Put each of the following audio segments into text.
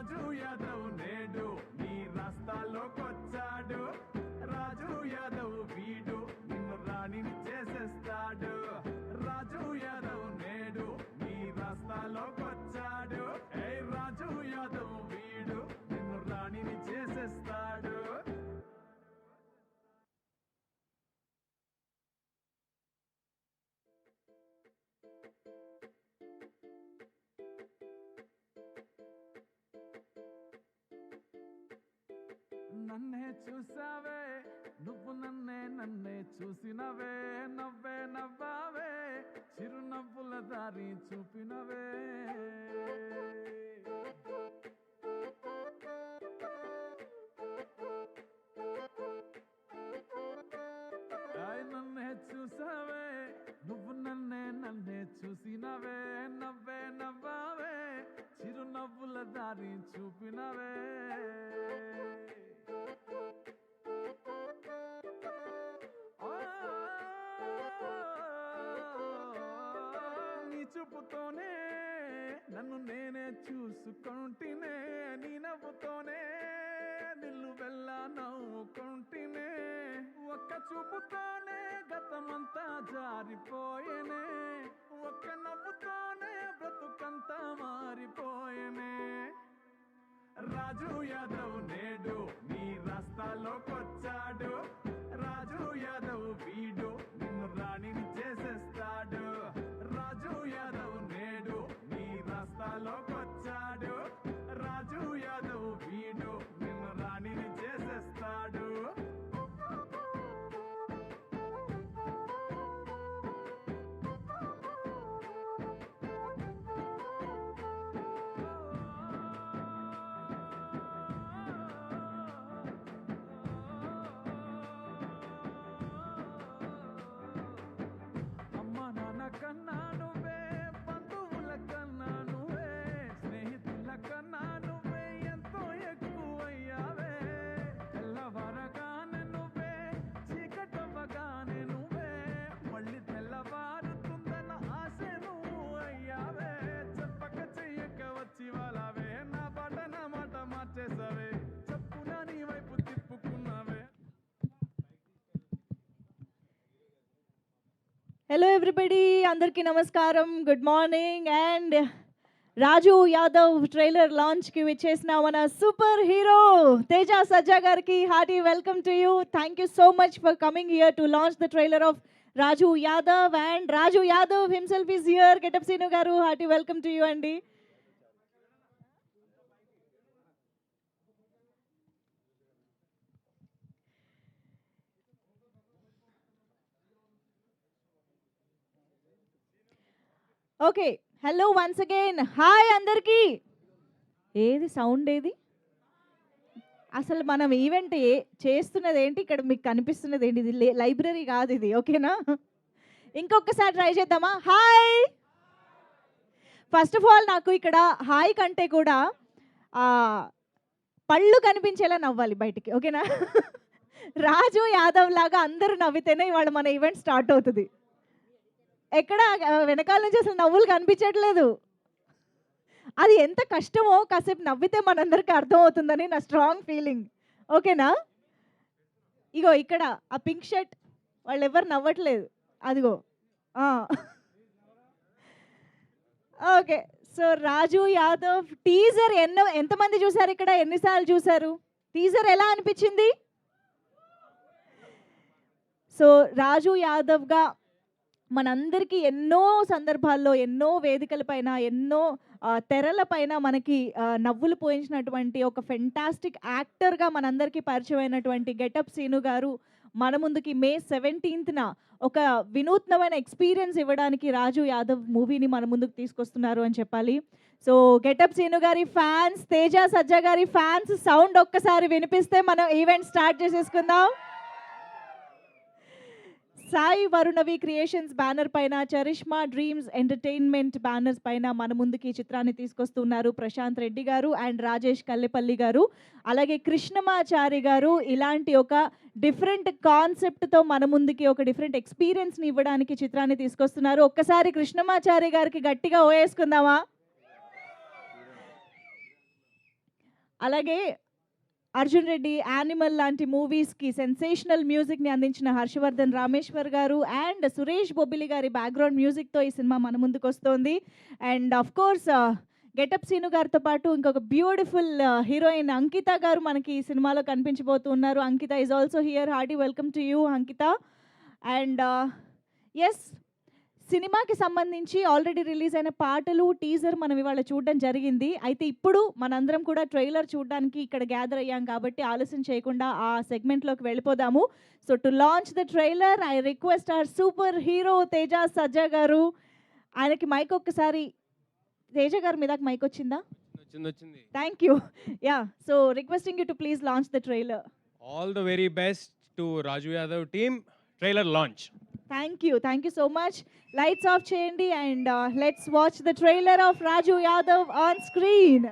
రాజు యాదవ్ నేడు నీ రాస్తాలోకొచ్చాడు. రాజు యాదవ్ వీడు నిన్ను రాణిని చేసేస్తాడు. రాజు యాదవ్ నేడు నీ రాస్తాలోకొచ్చాడు. ఏ రాజు యాదవ్ వీడు నిన్ను రాణిని చేసేస్తాడు. నన్నే చూసావే నువ్వు నన్నే చూసినవే. నవ్వే నవ్వావే చిరునవ్వుల దారి చూపినవే. నన్నే చూసావే నువ్వు నన్నే చూసినవే. నవ్వే నవ్వావే చిరునవ్వుల దారి చూపినవే. నీ చూపుతోనే నన్ను నేనే చూసుకుంటేనే. నీ నవ్వుతోనే నిల్లు వెళ్ళా నవ్వుకుంటేనే. ఒక్క చూపుతోనే గతమంతా జారిపోయేనే. ఒక్క నవ్వుతోనే బ్రతుకంతా మారిపోయేనే. రాజు యాదవ్ నేడు నీ రాస్తాలోకొచ్చాడు. రాజు యాదవ్ వీడు నిన్ను రాణిని చేసేస్తాడు. రాజు యాదవ్ నేడు నీ రాస్తాలోకొచ్చాడు. రాజు యాదవ్ వీడు నిన్ను రాణిని చేసేస్తాడు. అమ్మ నాన్న కన్నా నువ్వే, బంధువుల కన్నా నువ్వే, స్నేహితుల కన్నా నువ్వే ఎంతో ఎక్కువయ్యావే. తెల్లవారగానే నువ్వే, చీకటవ్వగానే నువ్వే, మళ్ళీ తెల్లవారుతుందన్న ఆశ నువ్వు అయ్యావే. చెప్పక చెయ్యక వచ్చి వాళ్ళవే, నా పాట నా మాట మార్చేసావే. చెప్పున నీ వైపు తిప్పుకున్నావే. హలో ఎవ్రీబడి, అందరికీ నమస్కారం, good morning. And Raju Yadav trailer లాంచ్కి విచ్చేసిన మన సూపర్ హీరో తేజ సజ్జా గారికి hearty welcome to you. Thank you so much for coming here to launch the trailer of Raju Yadav. And Raju Yadav himself is here. Getup Seenu garu, hearty welcome to you అండి. Okay, hello once again, hi అందరికీ. ఏది sound ఏది? అసలు మనం event చేస్తున్నది ఏంటి? ఇక్కడ మీకు కనిపిస్తున్నది ఏంటి? ఇది లైబ్రరీ కాదు ఇది, ఓకేనా? ఇంకొకసారి ట్రై చేద్దామా? హాయ్. ఫస్ట్ ఆఫ్ ఆల్ నాకు ఇక్కడ హాయ్ కంటే కూడా పళ్ళు కనిపించేలా నవ్వాలి బయటికి, ఓకేనా? రాజు యాదవ్ లాగా అందరూ నవ్వితేనే ఇవాళ మన ఈవెంట్ స్టార్ట్ అవుతుంది. ఎక్కడ వెనకాల నుంచి అసలు నవ్వులు కనిపించట్లేదు. అది ఎంత కష్టమో కాసేపు నవ్వితే మనందరికీ అర్థమవుతుందని నా స్ట్రాంగ్ ఫీలింగ్, ఓకేనా? ఇగో ఇక్కడ ఆ పింక్ షర్ట్ వాళ్ళు ఎవరు నవ్వట్లేదు, అదిగో. ఓకే, సో రాజు యాదవ్ టీజర్ ఎంతమంది చూసారు ఇక్కడ? ఎన్నిసార్లు చూసారు? టీజర్ ఎలా అనిపించింది? సో రాజు యాదవ్గా మనందరికీ ఎన్నో సందర్భాల్లో, ఎన్నో వేదికలపైన, ఎన్నో తెరలపైన మనకి నవ్వులు పోయించినటువంటి ఒక ఫెంటాస్టిక్ యాక్టర్గా మనందరికీ పరిచయమైనటువంటి గెటప్ సీను గారు మన ముందుకి మే 17న ఒక వినూత్నమైన ఎక్స్పీరియన్స్ ఇవ్వడానికి రాజు యాదవ్ మూవీని మన ముందుకు తీసుకొస్తున్నారు అని చెప్పాలి. సో గెటప్ సీను గారి ఫ్యాన్స్, తేజ సజ్జా గారి ఫ్యాన్స్ సౌండ్ ఒక్కసారి వినిపిస్తే మనం ఈవెంట్ స్టార్ట్ చేసేసుకుందాం. సాయి వరుణవి క్రియేషన్స్ బ్యానర్ పైన, చరిష్మా డ్రీమ్స్ ఎంటర్టైన్మెంట్ బ్యానర్స్ పైన మన ముందుకి ఈ చిత్రాన్ని తీసుకొస్తున్నారు ప్రశాంత్ రెడ్డి గారు అండ్ రాజేష్ కల్లెపల్లి గారు, అలాగే కృష్ణమాచారి గారు. ఇలాంటి ఒక డిఫరెంట్ కాన్సెప్ట్తో మన ముందుకి ఒక డిఫరెంట్ ఎక్స్పీరియన్స్ని ఇవ్వడానికి చిత్రాన్ని తీసుకొస్తున్నారు. ఒక్కసారి కృష్ణమాచారి గారికి గట్టిగా ఓయేసుకుందామా? అలాగే 'అర్జున్ రెడ్డి', 'యానిమల్' లాంటి మూవీస్‌కి సెన్సేషనల్ మ్యూజిక్‌ని అందించిన 'హర్షవర్ధన్ రామేశ్వర్' గారు అండ్ 'సురేష్ బొబ్బిలి' గారి బ్యాక్‌గ్రౌండ్ మ్యూజిక్‌తో ఈ సినిమా మన ముందుకొస్తోంది. And of course Getup Seenu గారితో పాటు ఇంకొక బ్యూటిఫుల్ హీరోయిన్ 'అంకిత' గారు మనకి ఈ సినిమాలో కనిపించబోతున్నారు. 'Ankita' is also here. Hearty welcome to you, Ankita. And yes, సినిమాకి సంబంధించి ఆల్రెడీ రిలీజ్ అయిన పాటలు, టీజర్ మనం ఇవాళ చూడడం జరిగింది. అయితే ఇప్పుడు మనందరం కూడా ట్రైలర్ చూడడానికి ఇక్కడ గ్యాదర్ అయ్యాం కాబట్టి ఆలస్యం చేయకుండా ఆ సెగ్మెంట్‌లోకి వెళ్ళిపోదాము. So to launch the trailer I request our super hero Teja Sajja garu. ఆయనకి మైక్ ఒక్కసారి, తేజ గారు మీ దాకా మైక్ వచ్చిందా? వచ్చింది. Thank you. Yeah! So requesting you to please launch the trailer. All the very best to Raju Yadav team. Trailer launch. Thank you so much. Lights off చేయండి and let's watch the trailer of Raju Yadav on screen.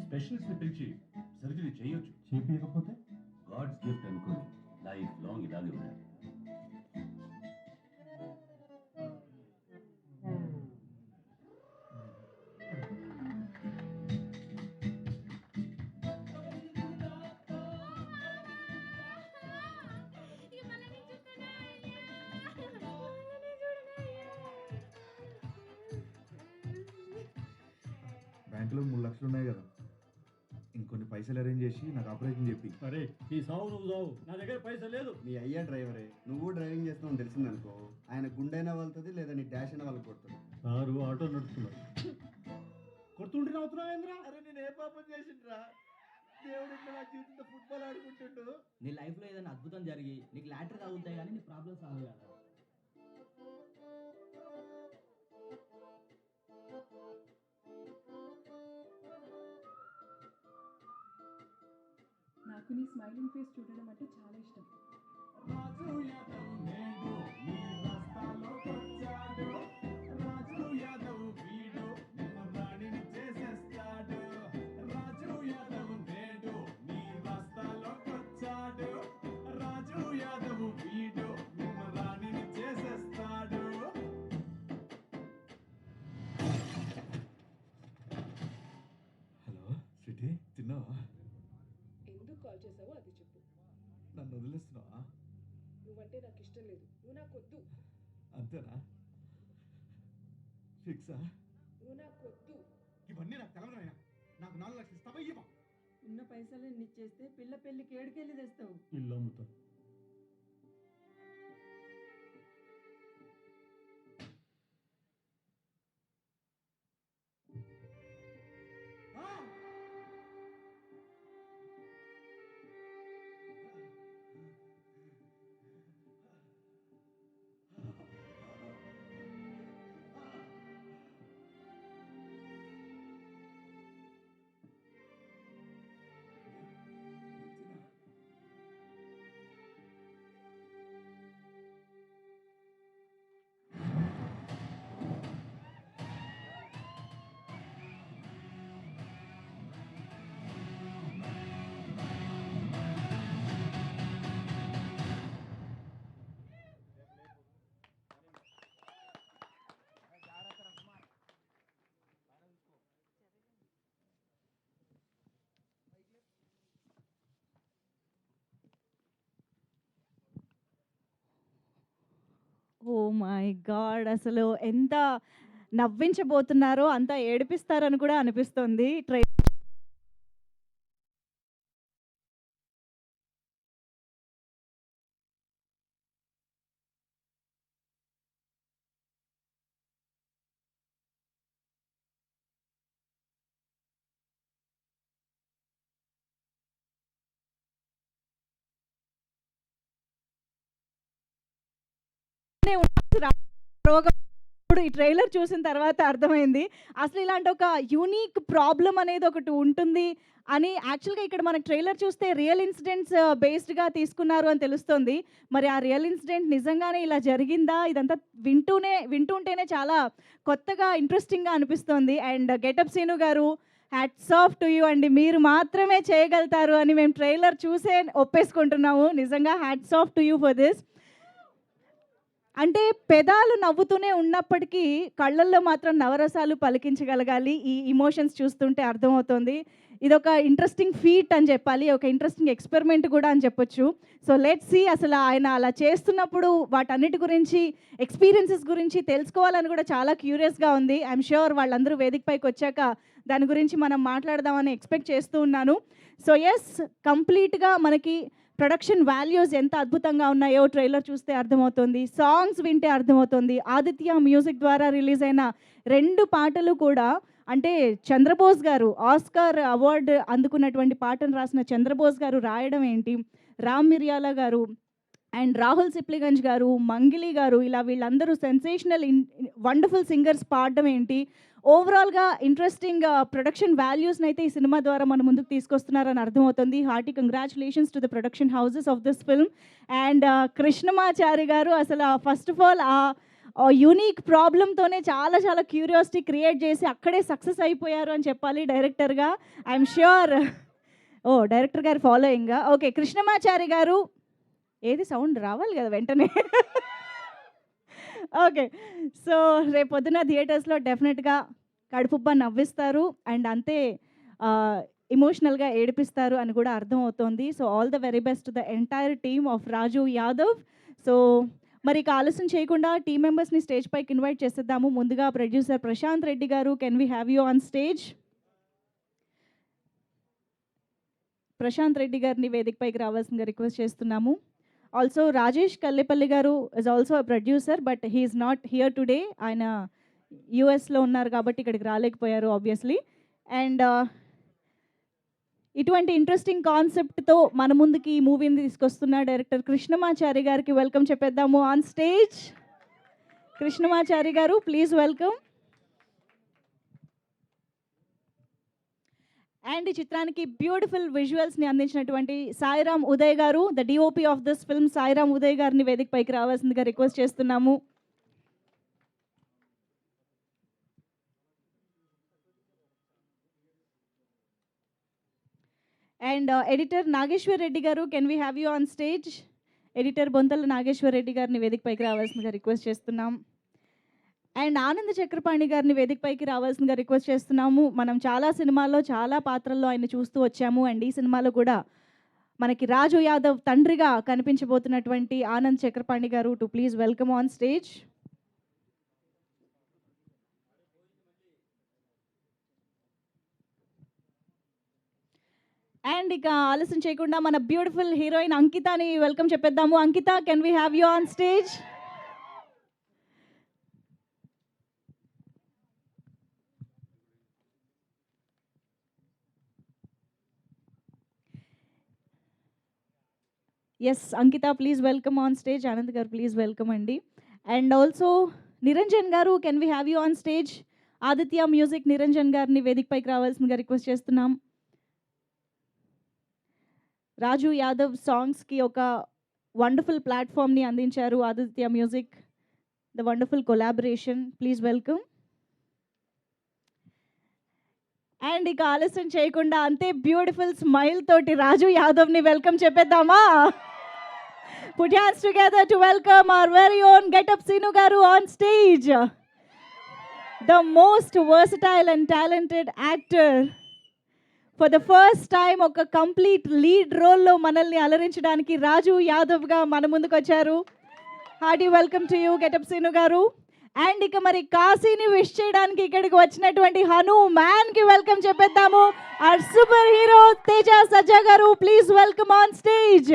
Specialist ని పిలిచి surgery చేయొచ్చు. చేపించకపోతే god's gift అనుకోండి. Life long ఇలాగే ఉండాలి. బ్యాంకులో 3 లక్షలు ఉన్నాయి కదా, ఇంకొన్ని పైసలు అరేంజ్ చేసి నాకు ఆపరేషన్ చెప్పి. అరే నీ సావు నువ్వు సావు, నా దగ్గర పైసలు లేదు. నీ అయ్యా డ్రైవరే, నువ్వు డ్రైవింగ్ చేస్తావు తెలిసిందనుకో, ఆయన గుండెైనా వెళ్తుంది లేదా నీ డాష్ అయినా వాళ్ళు కొడుతుంది. సారు ఆటో నడుపుతున్నాడు. కొడుతుంటే నవ్వుతున్నావేంద్రా? అరే నేను ఏ పాపం చేసిండ్రా? దేవుడు ఇట్లా నా జీవితంతో ఫుట్బాల్ ఆడుకుంటుండు. నీ లైఫ్లో ఏదైనా అద్భుతం జరిగి నీకు లాటరీ తగులుతాయి కానీ నీ ప్రాబ్లమ్ సాల్వ్ కాదు. నీ స్మైలింగ్ ఫేస్ చూడడం అంటే చాలా ఇష్టం. రాజు యాదవ్ నేడు నీ రాస్తాలోకొచ్చాడు. రాజు యాదవ్ వీడు నిన్ను రాణిని చేసేస్తాడు. రాజు యాదవ్ నేడు నీ రాస్తాలోకొచ్చాడు. రాజు యాదవ్ వీడు నిన్ను రాణిని చేసేస్తాడు. హలో స్వీటీ, తిన్నావా? ఎందుకు కాల్ చేసావో అది చెప్పు. నన్ను వదిలేస్తున్నావా? నువ్వంటే నాకు ఇష్టం లేదు, నువ్వు నాకు వద్దు. అంతేనా? ఫిక్సా? నువ్వు నాకు వద్దు. ఇవన్నీ నాకు తెలవదు నాయనా. నాకు 4 లక్షలు ఇస్తావా ఇయ్యవా? ఉన్న పైసలు ఇచ్చేస్తే పిల్ల పెళ్ళికి ఏడుకెళ్ళి తెస్తావు. ఇల్లు అమ్ముతా. Oh my God! అసలు ఎంత నవ్వించబోతున్నారో అంత ఏడిపిస్తారని కూడా అనిపిస్తుంది. రోగం ఇప్పుడు ఈ ట్రైలర్ చూసిన తర్వాత అర్థమైంది. అసలు ఇలాంటి ఒక యూనిక్ ప్రాబ్లమ్ అనేది ఒకటి ఉంటుంది అని యాక్చువల్‌గా ఇక్కడ మనకు ట్రైలర్ చూస్తే రియల్ ఇన్సిడెంట్స్ బేస్డ్‌గా తీసుకున్నారు అని తెలుస్తుంది. మరి ఆ రియల్ ఇన్సిడెంట్ నిజంగానే ఇలా జరిగిందా? ఇదంతా వింటుంటేనే చాలా కొత్తగా, ఇంట్రెస్టింగ్‌గా అనిపిస్తుంది. అండ్ గెటప్ సీను గారు, హ్యాట్స్ ఆఫ్ టు యూ అండి. మీరు మాత్రమే చేయగలుగుతారు అని మేము ట్రైలర్ చూసే ఒప్పేసుకుంటున్నాము. నిజంగా hats off to you for this. అంటే పెదాలు నవ్వుతూనే ఉన్నప్పటికీ కళ్ళల్లో మాత్రం నవరసాలు పలికించగలగాలి. ఈ ఎమోషన్స్ చూస్తుంటే అర్థమవుతుంది. ఇదొక ఇంట్రెస్టింగ్ ఫీట్ అని చెప్పాలి. ఒక ఇంట్రెస్టింగ్ ఎక్స్పెరిమెంట్ కూడా అని చెప్పొచ్చు. సో లెట్స్ సీ అసలు ఆయన అలా చేస్తున్నప్పుడు వాటన్నిటి గురించి, ఎక్స్పీరియన్సెస్ గురించి తెలుసుకోవాలని కూడా చాలా క్యూరియస్‌గా ఉంది. ఐఎమ్ ష్యూర్ వాళ్ళందరూ వేదిక పైకి వచ్చాక దాని గురించి మనం మాట్లాడదామని ఎక్స్పెక్ట్ చేస్తూ ఉన్నాను. సో యెస్, కంప్లీట్‌గా మనకి ప్రొడక్షన్ వాల్యూస్ ఎంత అద్భుతంగా ఉన్నాయో ట్రైలర్ చూస్తే అర్థమవుతుంది. సాంగ్స్ వింటే అర్థమవుతుంది. ఆదిత్య మ్యూజిక్ ద్వారా రిలీజ్ అయిన 2 పాటలు కూడా, అంటే చంద్రబోస్ గారు ఆస్కార్ అవార్డు అందుకున్నటువంటి పాటను రాసిన చంద్రబోస్ గారు రాయడం ఏంటి, రామ్ మిర్యాల గారు అండ్ రాహుల్ సిప్లిగంజ్ గారు, మంగిలి గారు, ఇలా వీళ్ళందరూ సెన్సేషనల్ వండర్ఫుల్ సింగర్స్ పాడడం ఏంటి, ఓవరాల్గా ఇంట్రెస్టింగ్ ప్రొడక్షన్ వాల్యూస్ని అయితే ఈ సినిమా ద్వారా మన ముందుకు తీసుకొస్తున్నారని అర్థమవుతుంది. Hearty congratulations to the production houses of this film. And Krishnamachari గారు అసలు ఫస్ట్ ఆఫ్ ఆల్ యూనిక్ ప్రాబ్లంతోనే చాలా చాలా క్యూరియాసిటీ క్రియేట్ చేసి అక్కడే సక్సెస్ అయిపోయారు అని చెప్పాలి డైరెక్టర్గా. I'm sure. డైరెక్టర్ గారి ఫాలోయింగా. ఓకే, కృష్ణమాచారి గారు, ఏది సౌండ్ రావాలి కదా వెంటనే. ఓకే, సో రేపొద్దున థియేటర్స్లో డెఫినెట్గా కడుపుబ్బా నవ్విస్తారు అండ్ అంతే ఎమోషనల్గా ఏడిపిస్తారు అని కూడా అర్థమవుతోంది. So all the very best to the entire team of Raju Yadav. So మరి ఇక ఆలస్యం చేయకుండా టీమ్ మెంబర్స్ని స్టేజ్ పైకి ఇన్వైట్ చేసేద్దాము. ముందుగా producer Prashant Reddy garu, can we have you on stage? Prashant Reddy గారిని వేదిక పైకి రావాల్సిందిగా రిక్వెస్ట్ చేస్తున్నాము. ఆల్సో రాజేష్ కల్లేపల్లి గారు is also a producer, but he is not here today. ఆయన యూఎస్లో ఉన్నారు కాబట్టి ఇక్కడికి రాలేకపోయారు ఆబ్వియస్లీ. అండ్ ఇటువంటి ఇంట్రెస్టింగ్ కాన్సెప్ట్తో మన ముందుకి ఈ మూవీని తీసుకొస్తున్న డైరెక్టర్ కృష్ణమాచారి గారికి వెల్కమ్ చెప్పేద్దాము ఆన్ స్టేజ్. కృష్ణమాచారి గారు, ప్లీజ్ వెల్కమ్. అండ్ ఈ చిత్రానికి బ్యూటిఫుల్ విజువల్స్ని అందించినటువంటి సాయిరామ్ ఉదయ్ గారు, the DOP of this film, Sairam Uday గారిని వేదిక పైకి రావాల్సిందిగా రిక్వెస్ట్ చేస్తున్నాము. And editor Nageshwar Reddy garu, can we have you on stage? Editor Bonthala Nageshwar Reddy గారిని వేదిక పైకి రావాల్సిందిగా రిక్వెస్ట్ చేస్తున్నాం. అండ్ ఆనంద్ చక్రపాణి గారిని వేదిక పైకి రావాల్సిందిగా రిక్వెస్ట్ చేస్తున్నాము. మనం చాలా సినిమాల్లో చాలా పాత్రల్లో ఆయన చూస్తూ వచ్చాము. అండ్ ఈ సినిమాలో కూడా మనకి రాజు యాదవ్ తండ్రిగా కనిపించబోతున్నటువంటి Anand Chakrapani garu to please welcome on stage. And ఇక ఆలస్యం చేయకుండా మన బ్యూటిఫుల్ హీరోయిన్ అంకితాని వెల్కమ్ చెప్పేద్దాము. Ankita, can we have you on stage? Yes Ankita, please welcome on stage. Anand garu please welcome అండి. And also Niranjan garu, can we have you on stage? Aditya music Niranjan గారిని వేదిక పైకి రావాల్సిందిగా రిక్వెస్ట్ చేస్తున్నాం. రాజు యాదవ్ సాంగ్స్కి ఒక వండర్ఫుల్ ప్లాట్ఫామ్ని అందించారు Aditya music, the wonderful collaboration. Please welcome. And ఇక ఆలస్యం చేయకుండా అంతే బ్యూటిఫుల్ స్మైల్ తోటి రాజు యాదవ్ని welcome చెప్పేద్దామా? Put your hands together to welcome our very own Get Up Sinu Garu on stage. The most versatile and talented actor. For the first time ఒక complete lead రోల్లో మనల్ని అలరించడానికి రాజు యాదవ్గా మన ముందుకు వచ్చారు. Hearty welcome to you Getup Seenu garu. And ఇక మరి కాశీని విష్ చేయడానికి ఇక్కడికి వచ్చినటువంటి హనుమాన్కి వెల్కమ్ చెప్పేద్దాము. Our super hero Teja Sajja garu, please welcome on stage.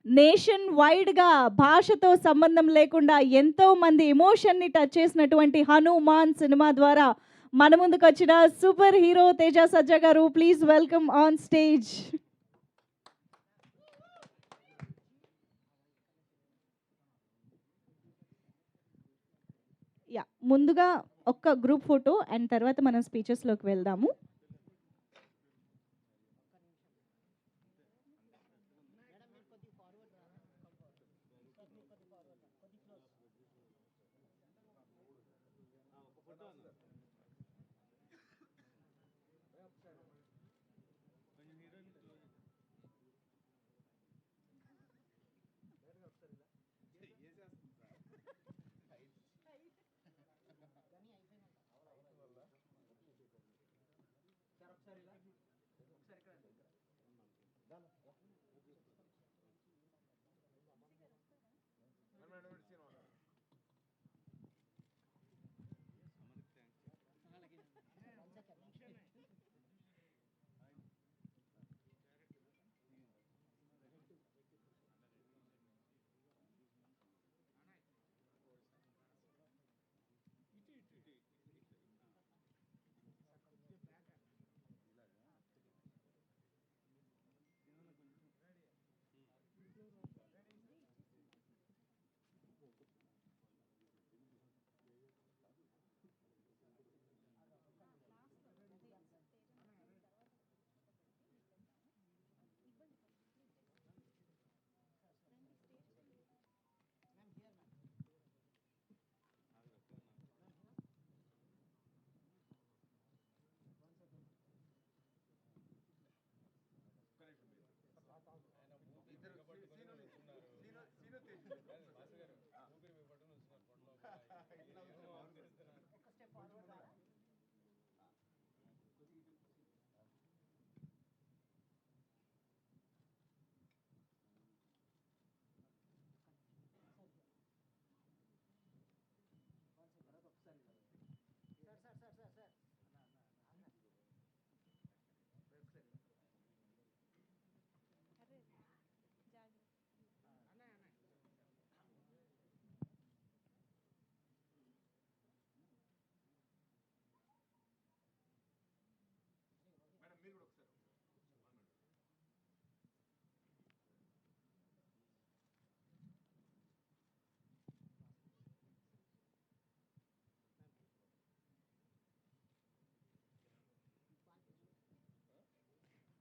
Nation వైడ్గా భాషతో సంబంధం లేకుండా ఎంతో మంది ఎమోషన్ని టచ్ చేసినటువంటి హనుమాన్ సినిమా ద్వారా మన ముందుకు వచ్చిన super hero Teja Sajja garu, please welcome on stage. Yeah, ముందుగా ఒక్క గ్రూప్ ఫోటో అండ్ తర్వాత మనం స్పీచెస్లోకి వెళ్దాము.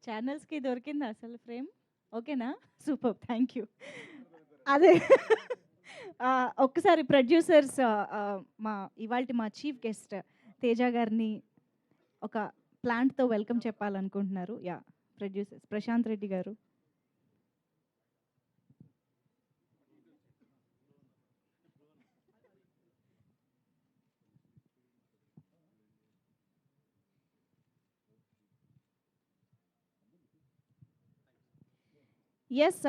ఛానల్స్కి దొరికిందా అసలు ఫ్రేమ్? ఓకేనా? Super, thank you. అదే ఒక్కసారి ప్రొడ్యూసర్స్ మా ఇవాల్టి మా చీఫ్ గెస్ట్ తేజ గారిని ఒక ప్లాంట్తో వెల్కమ్ చెప్పాలనుకుంటున్నారు. Yeah, producers Prashant Reddy garu. Yes,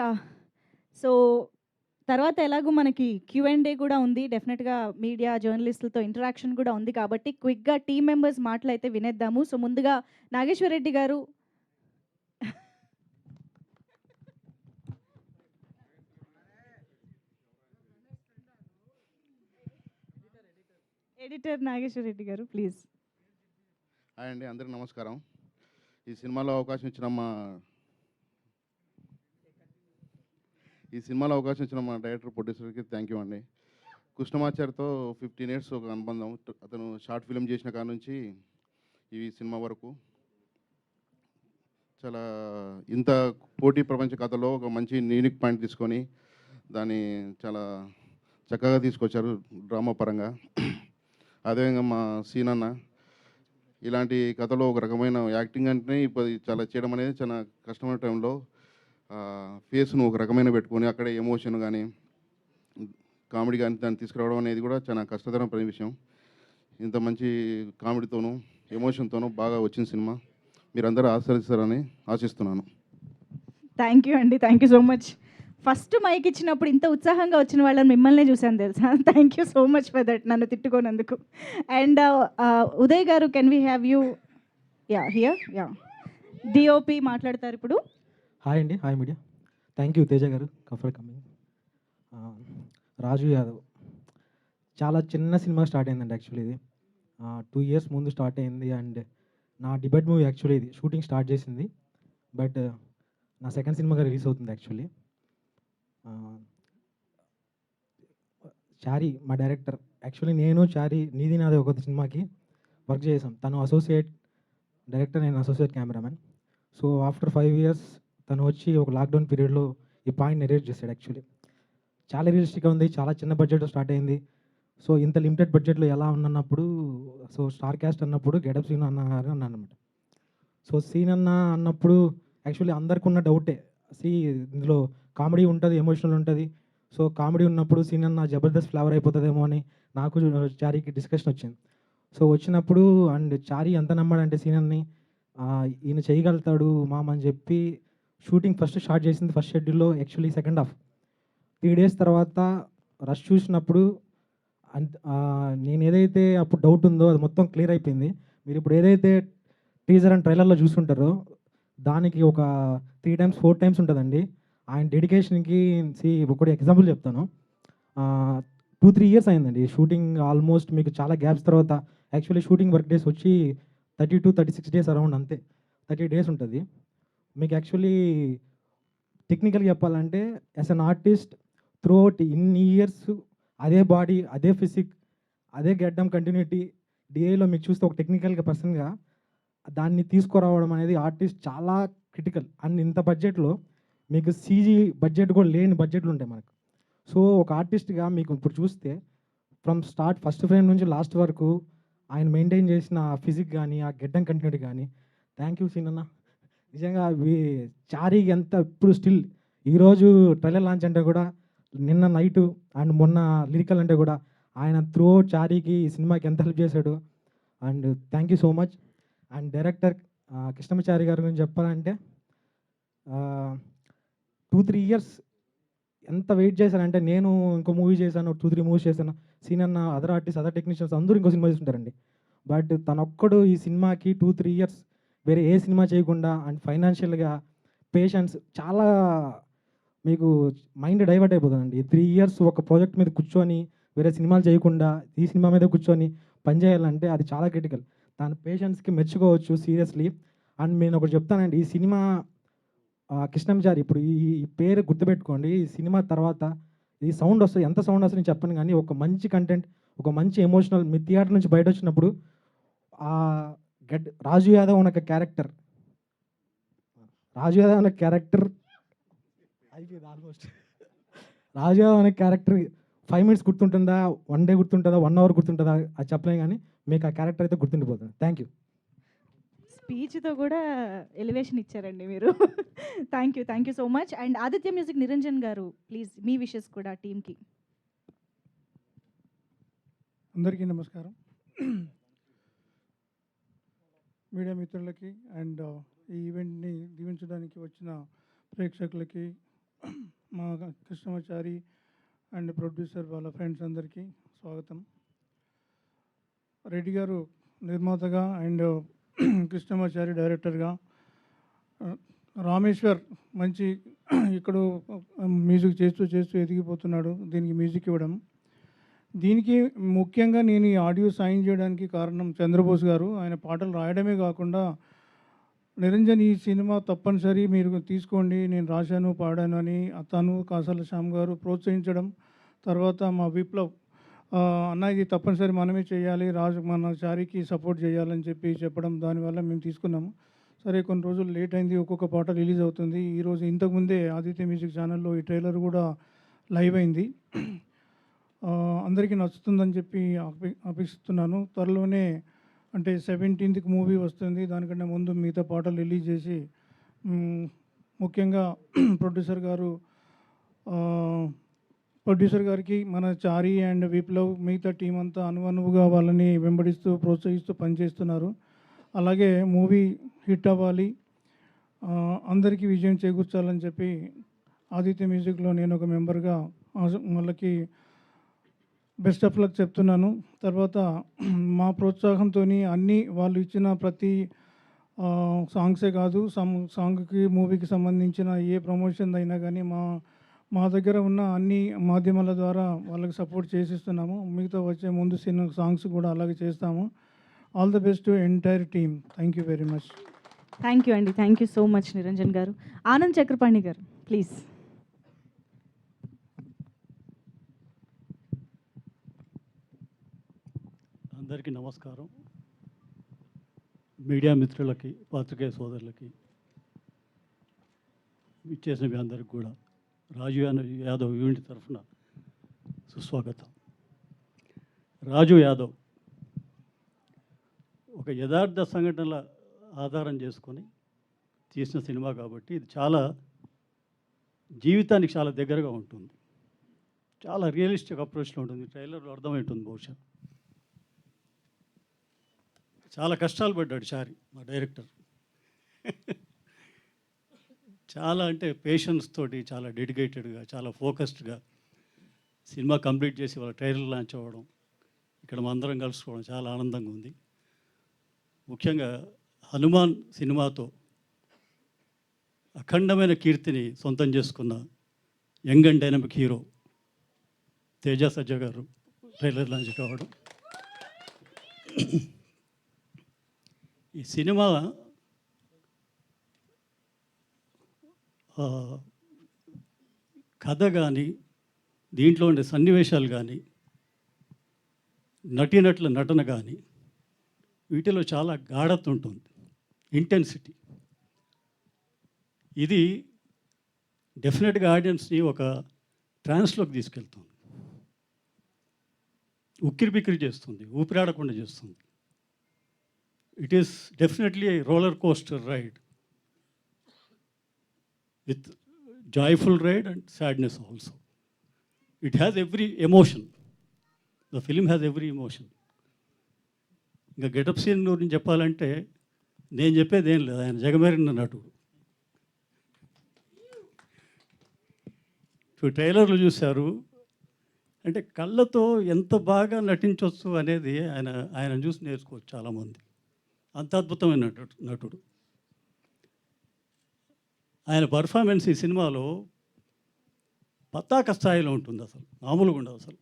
so తర్వాత ఎలాగో మనకి Q&A కూడా ఉంది. డెఫినెట్గా మీడియా జర్నలిస్టులతో ఇంటరాక్షన్ కూడా ఉంది కాబట్టి క్విక్గా టీమ్ మెంబర్స్ మాటలు అయితే వినేద్దాము. సో ముందుగా నాగేశ్వర్ రెడ్డి గారు. ఎడిటర్ నాగేశ్వర్ రెడ్డి గారు ప్లీజ్. హాయ్ అండి, అందరికీ నమస్కారం. ఈ సినిమాలో అవకాశం ఇచ్చిన మా డైరెక్టర్ ప్రొడ్యూసర్కి థ్యాంక్ యూ అండి. కృష్ణమాచార్యతో 15 years ఒక అనుబంధం. అతను షార్ట్ ఫిల్మ్ చేసిన కాడ నుంచి ఈ సినిమా వరకు చాలా ఇంత పోటీ ప్రపంచ కథలో ఒక మంచి యూనిక్ పాయింట్ తీసుకొని దాన్ని చాలా చక్కగా తీసుకొచ్చారు డ్రామా పరంగా. అదేవిధంగా మా సీనన్న ఇలాంటి కథలో ఒక రకమైన యాక్టింగ్ అంటే ఇప్పుడు చాలా చేయడం అనేది చాలా కష్టమైన టైంలో ఫేస్ను ఒక రకమైన పెట్టుకొని అక్కడే ఎమోషన్ కానీ కామెడీ కానీ దాన్ని తీసుకురావడం అనేది కూడా చాలా కష్టతరమైన విషయం. ఇంత మంచి కామెడీతోనూ ఎమోషన్తోనూ బాగా వచ్చిన సినిమా మీరందరూ ఆస్వాదిస్తారని ఆశిస్తున్నాను. థ్యాంక్ యూ అండి, thank you so much. First mic ఇచ్చినప్పుడు ఇంత ఉత్సాహంగా వచ్చిన వాళ్ళని మిమ్మల్నే చూశాను తెలుసా. Thank you so much for that, నన్ను తిట్టుకోనందుకు. And Uday garu, can we have you? Yeah, here. Yeah, DOP మాట్లాడతారు ఇప్పుడు. హాయ్ అండి, hi media. Thank you Teja garu for coming. రాజు యాదవ్ చాలా చిన్న సినిమా స్టార్ట్ అయిందండి. యాక్చువల్లీ ఇది 2 years ముందు స్టార్ట్ అయింది. అండ్ నా డిబేట్ మూవీ యాక్చువల్లీ ఇది షూటింగ్ స్టార్ట్ చేసింది, బట్ నా సెకండ్ సినిమాగా రిలీజ్ అవుతుంది యాక్చువల్లీ. చారీ మా డైరెక్టర్. యాక్చువల్లీ నేను చారీ నీది నాది ఒక సినిమాకి వర్క్ చేసాం. తను అసోసియేట్ డైరెక్టర్, నేను associate cameraman. So after 5 years తను వచ్చి ఒక లాక్డౌన్ పీరియడ్లో ఈ పాయింట్ నెరేట్ చేశాడు. యాక్చువల్లీ చాలా రియలిస్టిక్గా ఉంది, చాలా చిన్న బడ్జెట్లో స్టార్ట్ అయింది. సో ఇంత లిమిటెడ్ బడ్జెట్లో ఎలా ఉన్నప్పుడు సో స్టార్ క్యాస్ట్ అన్నప్పుడు గెటప్ సీన్ అన్న అన్నాను అనమాట. సో సీన్ అన్నప్పుడు యాక్చువల్లీ అందరికి ఉన్న డౌటే, ఇందులో కామెడీ ఉంటుంది, ఎమోషనల్ ఉంటుంది. సో కామెడీ ఉన్నప్పుడు సీన్ అన్న జబర్దస్త్ ఫ్లేవర్ అయిపోతుందేమో అని నాకు చారీకి డిస్కషన్ వచ్చింది. సో వచ్చినప్పుడు అండ్ చారీ ఎంత నమ్మాడంటే సీనన్ని ఈయన చేయగలుగుతాడు మామ అని చెప్పి షూటింగ్ ఫస్ట్ స్టార్ట్ చేసింది ఫస్ట్ షెడ్యూల్లో. యాక్చువల్లీ సెకండ్ హాఫ్ 3 days తర్వాత రష్ చూసినప్పుడు నేను ఏదైతే అప్పుడు డౌట్ ఉందో అది మొత్తం క్లియర్ అయిపోయింది. మీరు ఇప్పుడు ఏదైతే టీజర్ అండ్ ట్రైలర్లో చూస్తుంటారో దానికి ఒక 3 times 4 times ఉంటుందండి. ఆయన డెడికేషన్కి ఒకటి ఎగ్జాంపుల్ చెప్తాను. 2-3 years అయిందండి షూటింగ్. ఆల్మోస్ట్ మీకు చాలా గ్యాప్స్ తర్వాత యాక్చువల్లీ షూటింగ్ వర్క్ డేస్ వచ్చి 32-36 days అరౌండ్, అంతే 30 days ఉంటుంది. మీకు యాక్చువల్లీ టెక్నికల్గా చెప్పాలంటే as an artist through out ఇన్ని ఇయర్స్ అదే బాడీ, అదే ఫిజిక్, అదే గెడ్డం కంటిన్యూటీ డిఏలో మీకు చూస్తే ఒక టెక్నికల్గా పర్సన్గా దాన్ని తీసుకురావడం అనేది ఆర్టిస్ట్ చాలా క్రిటికల్. అండ్ ఇంత బడ్జెట్లో మీకు సీజీ బడ్జెట్ కూడా లేని బడ్జెట్లు ఉంటాయి మనకు. సో ఒక ఆర్టిస్ట్గా మీకు ఇప్పుడు చూస్తే ఫ్రమ్ స్టార్ట్ ఫస్ట్ ఫ్రేమ్ నుంచి లాస్ట్ వరకు ఆయన మెయింటైన్ చేసిన ఫిజిక్ కానీ ఆ గెడ్డం కంటిన్యూటీ కానీ థ్యాంక్ యూ సీన్ అన్న. నిజంగా చారీకి ఎంత ఇప్పుడు స్టిల్ ఈరోజు ట్రైలర్ లాంచ్ అంటే కూడా నిన్న నైటు అండ్ మొన్న లిరికల్ అంటే కూడా ఆయన త్రూ చారీకి ఈ సినిమాకి ఎంత హెల్ప్ చేశాడు. And thank you so much. And director Krishnamachari గారి గురించి చెప్పాలంటే 2-3 years ఎంత వెయిట్ చేశానంటే, నేను ఇంకో మూవీ చేశాను, 2-3 movies చేశాను, సీన్ అన్న అదర్ ఆర్టిస్ట్ అదర్ టెక్నీషియన్స్ అందరూ ఇంకో సినిమా చేస్తుంటారండి. బట్ తనొక్కడు ఈ సినిమాకి 2-3 years వేరే ఏ సినిమా చేయకుండా అండ్ ఫైనాన్షియల్గా పేషెన్స్ చాలా మీకు మైండ్ డైవర్ట్ అయిపోతుందండి. 3 years ఒక ప్రాజెక్ట్ మీద కూర్చొని వేరే సినిమాలు చేయకుండా ఈ సినిమా మీద కూర్చొని పనిచేయాలంటే అది చాలా క్రిటికల్. తన పేషెన్స్కి మెచ్చుకోవచ్చు సీరియస్లీ. అండ్ నేను ఒకటి చెప్తానండి, ఈ సినిమా కృష్ణమాచారి ఇప్పుడు ఈ పేరు గుర్తుపెట్టుకోండి. ఈ సినిమా తర్వాత ఈ సౌండ్ వస్తుంది, ఎంత సౌండ్ వస్తుంది నేను చెప్పను, కానీ ఒక మంచి కంటెంట్, ఒక మంచి ఎమోషనల్ మీ థియేటర్ నుంచి బయట వచ్చినప్పుడు రాజు యాదవ్ అనే క్యారెక్టర్ రాజు యాదవ్ అనే క్యారెక్టర్ అయిపోయింది ఆల్మోస్ట్. రాజు యాదవ్ అనే క్యారెక్టర్ 5 minutes గుర్తుంటుందా, 1 day గుర్తుంటుందా, 1 hour గుర్తుంటుందా అది చెప్పలేం, కానీ మీకు ఆ క్యారెక్టర్ అయితే గుర్తుండిపోతుంది. Thank you. స్పీచ్తో కూడా ఎలివేషన్ ఇచ్చారండి మీరు. Thank you so much. And Aditya music Niranjan గారు, ప్లీజ్ మీ విషెస్ కూడా టీమ్కి. అందరికీ నమస్కారం. మీడియా మిత్రులకి అండ్ ఈ ఈవెంట్ని దీవించడానికి వచ్చిన ప్రేక్షకులకి, మా కృష్ణమాచారి అండ్ ప్రొడ్యూసర్ వాళ్ళ ఫ్రెండ్స్ అందరికీ స్వాగతం. రెడ్డి గారు నిర్మాతగా అండ్ కృష్ణమాచారి డైరెక్టర్గా, రామేశ్వర్ మంచి ఇక్కడ మ్యూజిక్ చేస్తూ ఎదిగిపోతున్నాడు దీనికి మ్యూజిక్ ఇవ్వడం. దీనికి ముఖ్యంగా నేను ఈ ఆడియో సైన్ చేయడానికి కారణం చంద్రబోస్ గారు. ఆయన పాటలు రాయడమే కాకుండా నిరంజన్ ఈ సినిమా తప్పనిసరి మీరు తీసుకోండి, నేను రాశాను పాడాను అని తను కాసాల శ్యామ్ గారు ప్రోత్సహించడం, తర్వాత మా విప్లవ్ అన్న ఇది తప్పనిసరి మనమే చేయాలి, మన చారికి సపోర్ట్ చేయాలని చెప్పడం, దానివల్ల మేము తీసుకున్నాము. సరే కొన్ని రోజులు లేట్ అయింది, ఒక్కొక్క పాట రిలీజ్ అవుతుంది. ఈరోజు ఇంతకుముందే ఆదిత్య మ్యూజిక్ ఛానల్లో ఈ ట్రైలర్ కూడా లైవ్ అయింది. అందరికీ నచ్చుతుందని చెప్పి అపేక్షిస్తున్నాను. త్వరలోనే అంటే 17th మూవీ వస్తుంది, దానికంటే ముందు మిగతా పాటలు రిలీజ్ చేసి ముఖ్యంగా ప్రొడ్యూసర్ గారికి, మన చారి అండ్ విప్లవ్ మిగతా టీం అంతా అనువుగా వాళ్ళని వెంబడిస్తూ ప్రోత్సహిస్తూ పనిచేస్తున్నారు. అలాగే మూవీ హిట్ అవ్వాలి, అందరికీ విజయం చేకూర్చాలని చెప్పి ఆదిత్య మ్యూజిక్లో నేను ఒక మెంబర్గా వాళ్ళకి బెస్ట్ ఆఫ్ లక్ చెప్తున్నాను. తర్వాత మా ప్రోత్సాహంతో అన్నీ వాళ్ళు ఇచ్చిన ప్రతి సాంగ్సే కాదు, సాంగ్కి మూవీకి సంబంధించిన ఏ ప్రమోషన్ అయినా కానీ మా దగ్గర ఉన్న అన్ని మాధ్యమాల ద్వారా వాళ్ళకి సపోర్ట్ చేసిస్తున్నాము. మిగతా వచ్చే ముందు సాంగ్స్ కూడా అలాగే చేస్తాము. All the best to entire team. Thank you very much. Thank you అండి. Thank you so much Niranjan garu. Anand Chakrapani గారు ప్లీజ్. అందరికీ నమస్కారం. మీడియా మిత్రులకి, పాత్రికేయ సోదరులకి, ఇచ్చేసిన మీ అందరికి కూడా రాజు యాదవ్ యూనిట్ తరఫున సుస్వాగతం. రాజు యాదవ్ ఒక యథార్థ సంఘటనల ఆధారం చేసుకొని తీసిన సినిమా కాబట్టి ఇది చాలా జీవితానికి చాలా దగ్గరగా ఉంటుంది, చాలా రియలిస్టిక్ అప్రోచ్లో ఉంటుంది. ట్రైలర్లో అర్థమవుతుంది. బహుశా చాలా కష్టాలు పడ్డాడు చారి, మా డైరెక్టర్. చాలా అంటే పేషెన్స్ తోటి, చాలా డెడికేటెడ్గా, చాలా ఫోకస్డ్గా సినిమా కంప్లీట్ చేసి వాళ్ళ ట్రైలర్ లాంచ్ అవ్వడం, ఇక్కడ మా అందరం కలుసుకోవడం చాలా ఆనందంగా ఉంది. ముఖ్యంగా హనుమాన్ సినిమాతో అఖండమైన కీర్తిని సొంతం చేసుకున్న young and dynamic hero Teja సజ్జ గారు ట్రైలర్ లాంచ్ కావడం. ఈ సినిమా కథ కానీ, దీంట్లో ఉండే సన్నివేశాలు కానీ, నటీనటుల నటన కానీ, వీటిలో చాలా గాఢత ఉంటుంది, ఇంటెన్సిటీ. ఇది డెఫినెట్గా ఆడియన్స్ని ఒక ట్రాన్స్లోకి తీసుకెళ్తుంది, ఉక్కిరి బిక్కిరి చేస్తుంది, ఊపిరాడకుండా చేస్తుంది. It is definitely a roller coaster ride with joyful ride and sadness also. It has every emotion. The film has every emotion. ఇంకా గెటప్ సీన్ గురించి చెప్పాలంటే నేను చెప్పేది ఏం లేదు, ఆయన జగమేరిన నటుడు. ఇప్పుడు ట్రైలర్లు చూశారు అంటే కళ్ళతో ఎంత బాగా నటించవచ్చు అనేది ఆయన చూసి నేర్చుకోవచ్చు చాలామంది. అంత అద్భుతమైన నటుడు. ఆయన పర్ఫార్మెన్స్ ఈ సినిమాలో పతాక స్థాయిలో ఉంటుంది, అసలు మామూలుగా ఉండదు. అసలు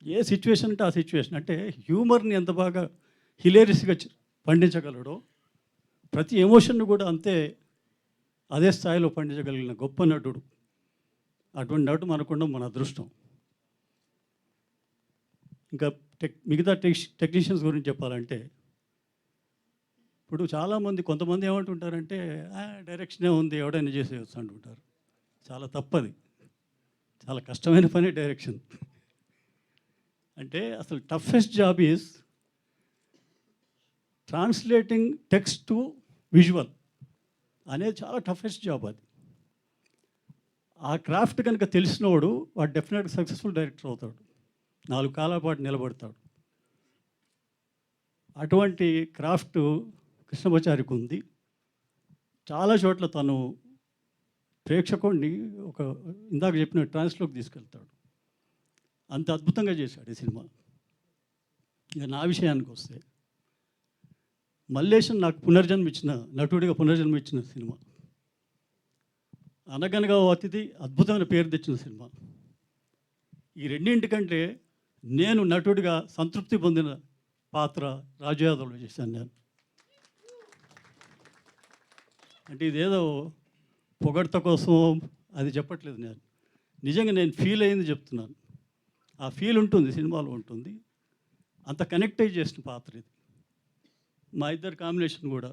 ఏ సిచ్యువేషన్ అంటే ఆ సిచ్యువేషన్, అంటే హ్యూమర్ని ఎంత బాగా హిలేరియస్గా పండించగలడో, ప్రతి ఎమోషన్ను కూడా అంతే అదే స్థాయిలో పండించగలిగిన గొప్ప నటుడు. అటువంటి నటు మనకుండా మన అదృష్టం. ఇంకా మిగతా టెక్నీషియన్స్ గురించి చెప్పాలంటే ఇప్పుడు చాలామంది కొంతమంది ఏమంటుంటారంటే డైరెక్షనే ఉంది ఎవడైనా చేసేయచ్చు అంటుంటారు. చాలా తప్పది. చాలా కష్టమైన పని డైరెక్షన్. అంటే అసలు toughest job is translating text to visual అనేది చాలా టఫెస్ట్ జాబ్ అది. ఆ క్రాఫ్ట్ కనుక తెలిసినవాడు వాడు డెఫినెట్గా సక్సెస్ఫుల్ డైరెక్టర్ అవుతాడు, 4 కాలాల పాటు నిలబడతాడు. అటువంటి క్రాఫ్ట్ కృష్ణమాచారికి ఉంది. చాలా చోట్ల తను ప్రేక్షకుడిని ఒక ఇందాక చెప్పిన ట్రాన్స్లోకి తీసుకెళ్తాడు. అంత అద్భుతంగా చేశాడు ఈ సినిమా. ఇక నా విషయానికి వస్తే, మల్లేశం నాకు నటుడిగా పునర్జన్మ ఇచ్చిన సినిమా. అనగనగా ఓ అతిథి అద్భుతమైన పేరు తెచ్చిన సినిమా. ఈ రెండింటికంటే నేను నటుడిగా సంతృప్తి పొందిన పాత్ర రాజు యాదవ్లో చేశాను నేను. అంటే ఇదేదో పొగడ్త కోసం అది చెప్పట్లేదు నేను. నిజంగా నేను ఫీల్ అయింది చెప్తున్నాను. ఆ ఫీల్ ఉంటుంది, సినిమాలో ఉంటుంది. అంత కనెక్ట్ అయ్యి చేసిన పాత్ర ఇది. మా ఇద్దరు కాంబినేషన్ కూడా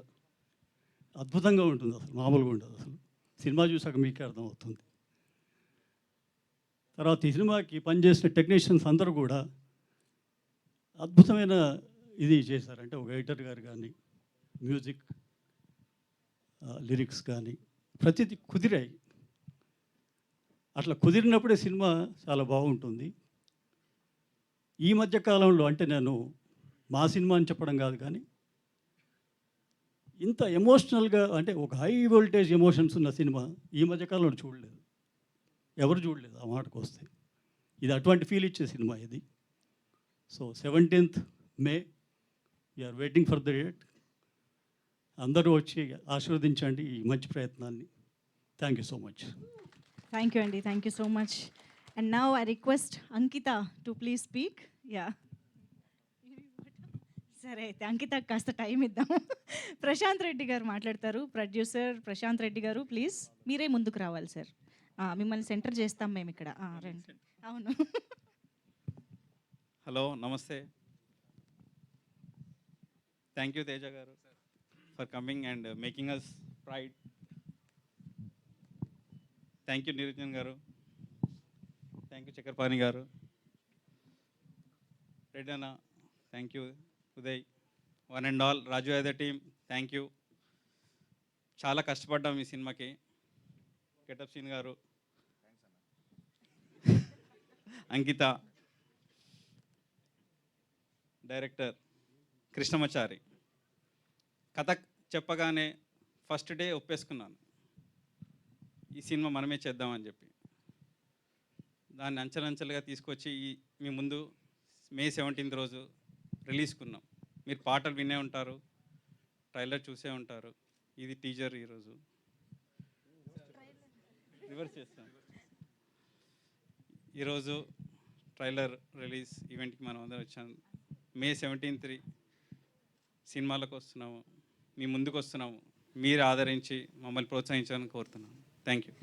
అద్భుతంగా ఉంటుంది, అసలు మామూలుగా ఉండదు. అసలు సినిమా చూసాక మీకే అర్థమవుతుంది. తర్వాత ఈ సినిమాకి పనిచేసిన టెక్నీషియన్స్ అందరూ కూడా అద్భుతమైన ఇది చేశారంటే, ఒక ఎడిటర్ గారు కానీ, మ్యూజిక్, లిరిక్స్ కానీ ప్రతిదీ కుదిరాయి. అట్లా కుదిరినప్పుడే సినిమా చాలా బాగుంటుంది. ఈ మధ్య కాలంలో అంటే నేను మా సినిమా అని చెప్పడం కాదు, కానీ ఇంత ఎమోషనల్గా అంటే ఒక హై వోల్టేజ్ ఎమోషన్స్ ఉన్న సినిమా ఈ మధ్యకాలంలో చూడలేదు, ఎవరు చూడలేదు. ఆ మాటకు వస్తే ఇది అటువంటి ఫీల్ ఇచ్చే సినిమా ఇది. So 17th May we are waiting for the date. అందరూ వచ్చి ఆశీర్వదించండి ఈ మంచి ప్రయత్నాన్ని. Thank you so much. Thank you అండి, thank you so much. And now I request Ankita to please speak. Yeah, సరే అయితే అంకిత కాస్త టైం ఇద్దాం. ప్రశాంత్ రెడ్డి గారు మాట్లాడతారు. ప్రొడ్యూసర్ ప్రశాంత్ రెడ్డి గారు, ప్లీజ్ మీరే ముందుకు రావాలి సార్. మిమ్మల్ని సెంటర్ చేస్తాం మేము ఇక్కడ. రండి. అవును. హలో, నమస్తే. Thank you Teja garu for coming and making us proud. Thank you Niranjan garu, thank you Chakrapani garu, red అన్న, thank you Uday, one and all Raju Yadav team, thank you. చాలా కష్టపడ్డాం ఈ సినిమాకి. గెటప్ సీన్ గారు, అంకిత, డైరెక్టర్ కృష్ణమాచారి. కథ చెప్పగానే ఫస్ట్ డే ఒప్పేసుకున్నాను, ఈ సినిమా మనమే చేద్దామని చెప్పి. దాన్ని అంచెలంచెలుగా తీసుకొచ్చి మీ ముందు May 17th రోజు రిలీజ్కున్నాం. మీరు పాటలు వినే ఉంటారు, ట్రైలర్ చూసే ఉంటారు. ఇది టీజర్. ఈరోజు రివర్స్ చేస్తాం. ఈరోజు ట్రైలర్ రిలీజ్ ఈవెంట్కి మనం అందరం వచ్చాం. May 17th సినిమాలకు వస్తున్నాము, మీ ముందుకు వస్తున్నాము. మీరు ఆదరించి మమ్మల్ని ప్రోత్సహించాలని కోరుతున్నాను. Thank you.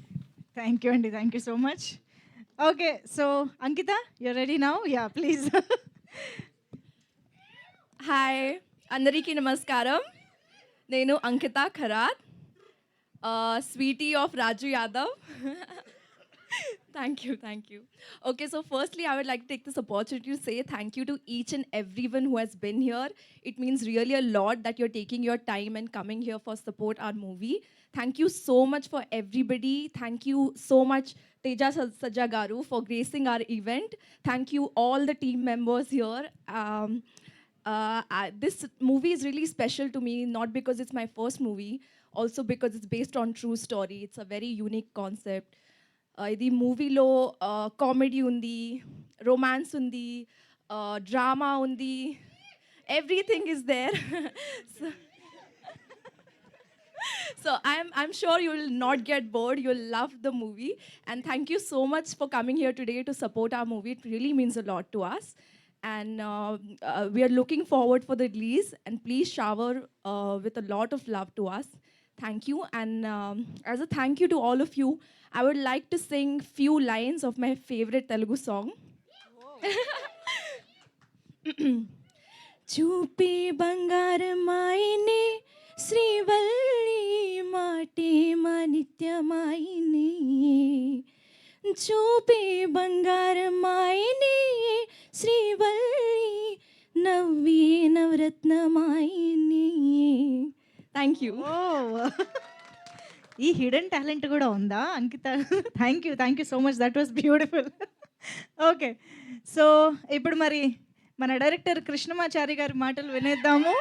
థ్యాంక్ యూ అండి, thank you so much. Okay, so Ankita, you're ready now? Yeah, please. Hi, అందరికీ నమస్కారం. నేను Ankita Kharat, sweetie of Raju Yadav. Thank you, thank you. Okay, so firstly, I would like to take this opportunity to say thank you to each and everyone who has been here. It means really a lot that you're taking your time and coming here for support our movie. Thank you so much for everybody. Thank you so much, Teja Sajagaru, for gracing our event. Thank you all the team members here. This movie is really special to me, not because it's my first movie, also because it's based on true story. It's a very unique concept. ఇది మూవీలో comedy ఉంది, romance ఉంది, drama ఉంది, everything is there. So I'm sure you will not get bored. You'll love the movie. And thank you so much for coming here today to support our movie. It really means a lot to us. And we are looking forward for the release. And please shower with a lot of love to us. Thank you. And as a thank you to all of you, I would like to sing few lines of my favorite Telugu song. చూపి బంగారమాయిని శ్రీవల్లి మాటే మా నిత్యమాయిని చూపే బంగారమాయిని శ్రీవల్లి నవ్వే నవరత్నమాయిని. Thank you. ఈ hidden talent కూడా ఉందా Ankita? Thank you so much, that was beautiful. Okay, so ఇప్పుడు మరి మన డైరెక్టర్ కృష్ణమాచారి గారి మాటలు వినేద్దాము.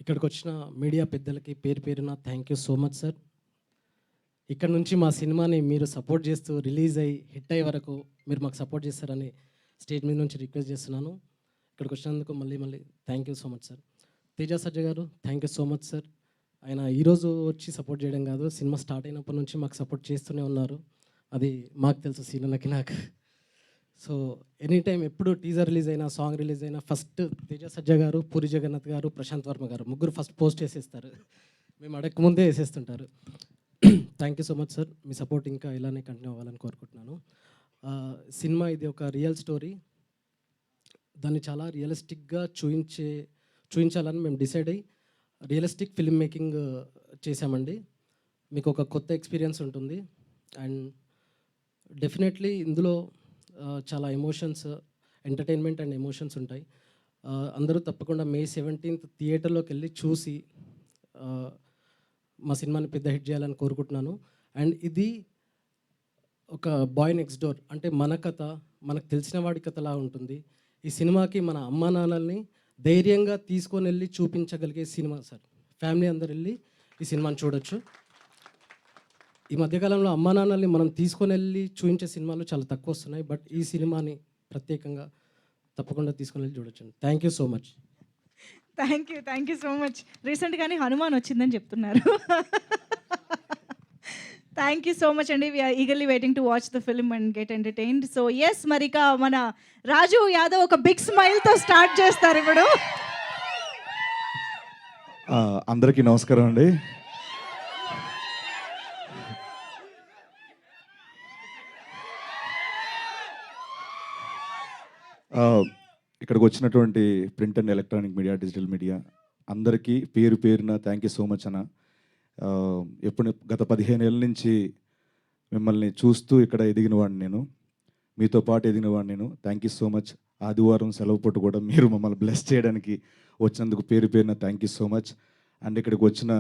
ఇక్కడికి వచ్చిన మీడియా పెద్దలకి పేరు పేరున thank you so much sir. ఇక్కడ నుంచి మా సినిమాని మీరు సపోర్ట్ చేస్తూ రిలీజ్ అయ్యి హిట్ అయ్యే వరకు మీరు మాకు సపోర్ట్ చేస్తారని స్టేజ్ మీద నుంచి రిక్వెస్ట్ చేస్తున్నాను. ఇక్కడికి వచ్చినందుకు మళ్ళీ thank you so much sir. Teja సజ్జ గారు thank you so much sir. ఆయన ఈరోజు వచ్చి సపోర్ట్ చేయడం కాదు, సినిమా స్టార్ట్ అయినప్పటి నుంచి మాకు సపోర్ట్ చేస్తూనే ఉన్నారు. అది మాకు తెలుసు, సీనన్నకి నాకు. సో ఎనీ టైం ఎప్పుడు టీజర్ రిలీజ్ అయినా, సాంగ్ రిలీజ్ అయినా ఫస్ట్ తేజ సజ్జ గారు, పూరి జగన్నాథ్ గారు, ప్రశాంత్ వర్మ గారు ముగ్గురు ఫస్ట్ పోస్ట్ వేసేస్తారు. మేము అడగక ముందే వేసేస్తుంటారు. Thank you so much sir. మీ సపోర్ట్ ఇంకా ఇలానే కంటిన్యూ అవ్వాలని కోరుకుంటున్నాను. సినిమా ఇది ఒక రియల్ స్టోరీ. దాన్ని చాలా రియలిస్టిక్గా చూపించాలని మేము డిసైడ్ అయ్యి రియలిస్టిక్ ఫిల్మ్ మేకింగ్ చేశామండి. మీకు ఒక కొత్త ఎక్స్పీరియన్స్ ఉంటుంది. అండ్ డెఫినెట్లీ ఇందులో చాలా ఎమోషన్స్, ఎంటర్టైన్మెంట్ అండ్ ఎమోషన్స్ ఉంటాయి. అందరూ తప్పకుండా May 17th థియేటర్లోకి వెళ్ళి చూసి మా సినిమాని పెద్ద హిట్ చేయాలని కోరుకుంటున్నాను. అండ్ ఇది ఒక బాయ్ నెక్స్ట్ డోర్, అంటే మన కథ, మనకు తెలిసిన వాడి కథలా ఉంటుంది. ఈ సినిమాకి మన అమ్మా నాన్నల్ని ధైర్యంగా తీసుకొని వెళ్ళి చూపించగలిగే సినిమా సార్. ఫ్యామిలీ అందరు వెళ్ళి ఈ సినిమాని చూడొచ్చు. ఈ మధ్యకాలంలో అమ్మా నాన్నల్ని మనం తీసుకొని వెళ్ళి చూపించే సినిమాలు చాలా తక్కువ వస్తున్నాయి. బట్ ఈ సినిమాని ప్రత్యేకంగా తప్పకుండా తీసుకొని వెళ్ళి చూడొచ్చు. Thank you so much. Thank you so much. రీసెంట్గానే హనుమాన్ వచ్చిందని చెప్తున్నారు. థ్యాంక్ యూ సో మచ్ అండి. We are eagerly waiting to watch the film and get entertained. So yes, మరి ఇక మన రాజు యాదవ్ ఒక బిగ్ స్మైల్తో స్టార్ట్ చేస్తారు ఇప్పుడు. అందరికీ నమస్కారం అండి. ఇక్కడికి వచ్చినటువంటి print and electronic media, digital media అందరికీ పేరు పేరున థ్యాంక్ యూ సో మచ్ అన్న. ఎప్పుడు గత 15 ఏళ్ళ నుంచి మిమ్మల్ని చూస్తూ ఇక్కడ ఎదిగిన వాడిని నేను, మీతో పాటు ఎదిగిన వాడిని నేను. Thank you so much. ఆదివారం సెలవు పూట కూడా మీరు మమ్మల్ని బ్లెస్ చేయడానికి వచ్చినందుకు పేరు పేరున thank you so much. And ఇక్కడికి వచ్చిన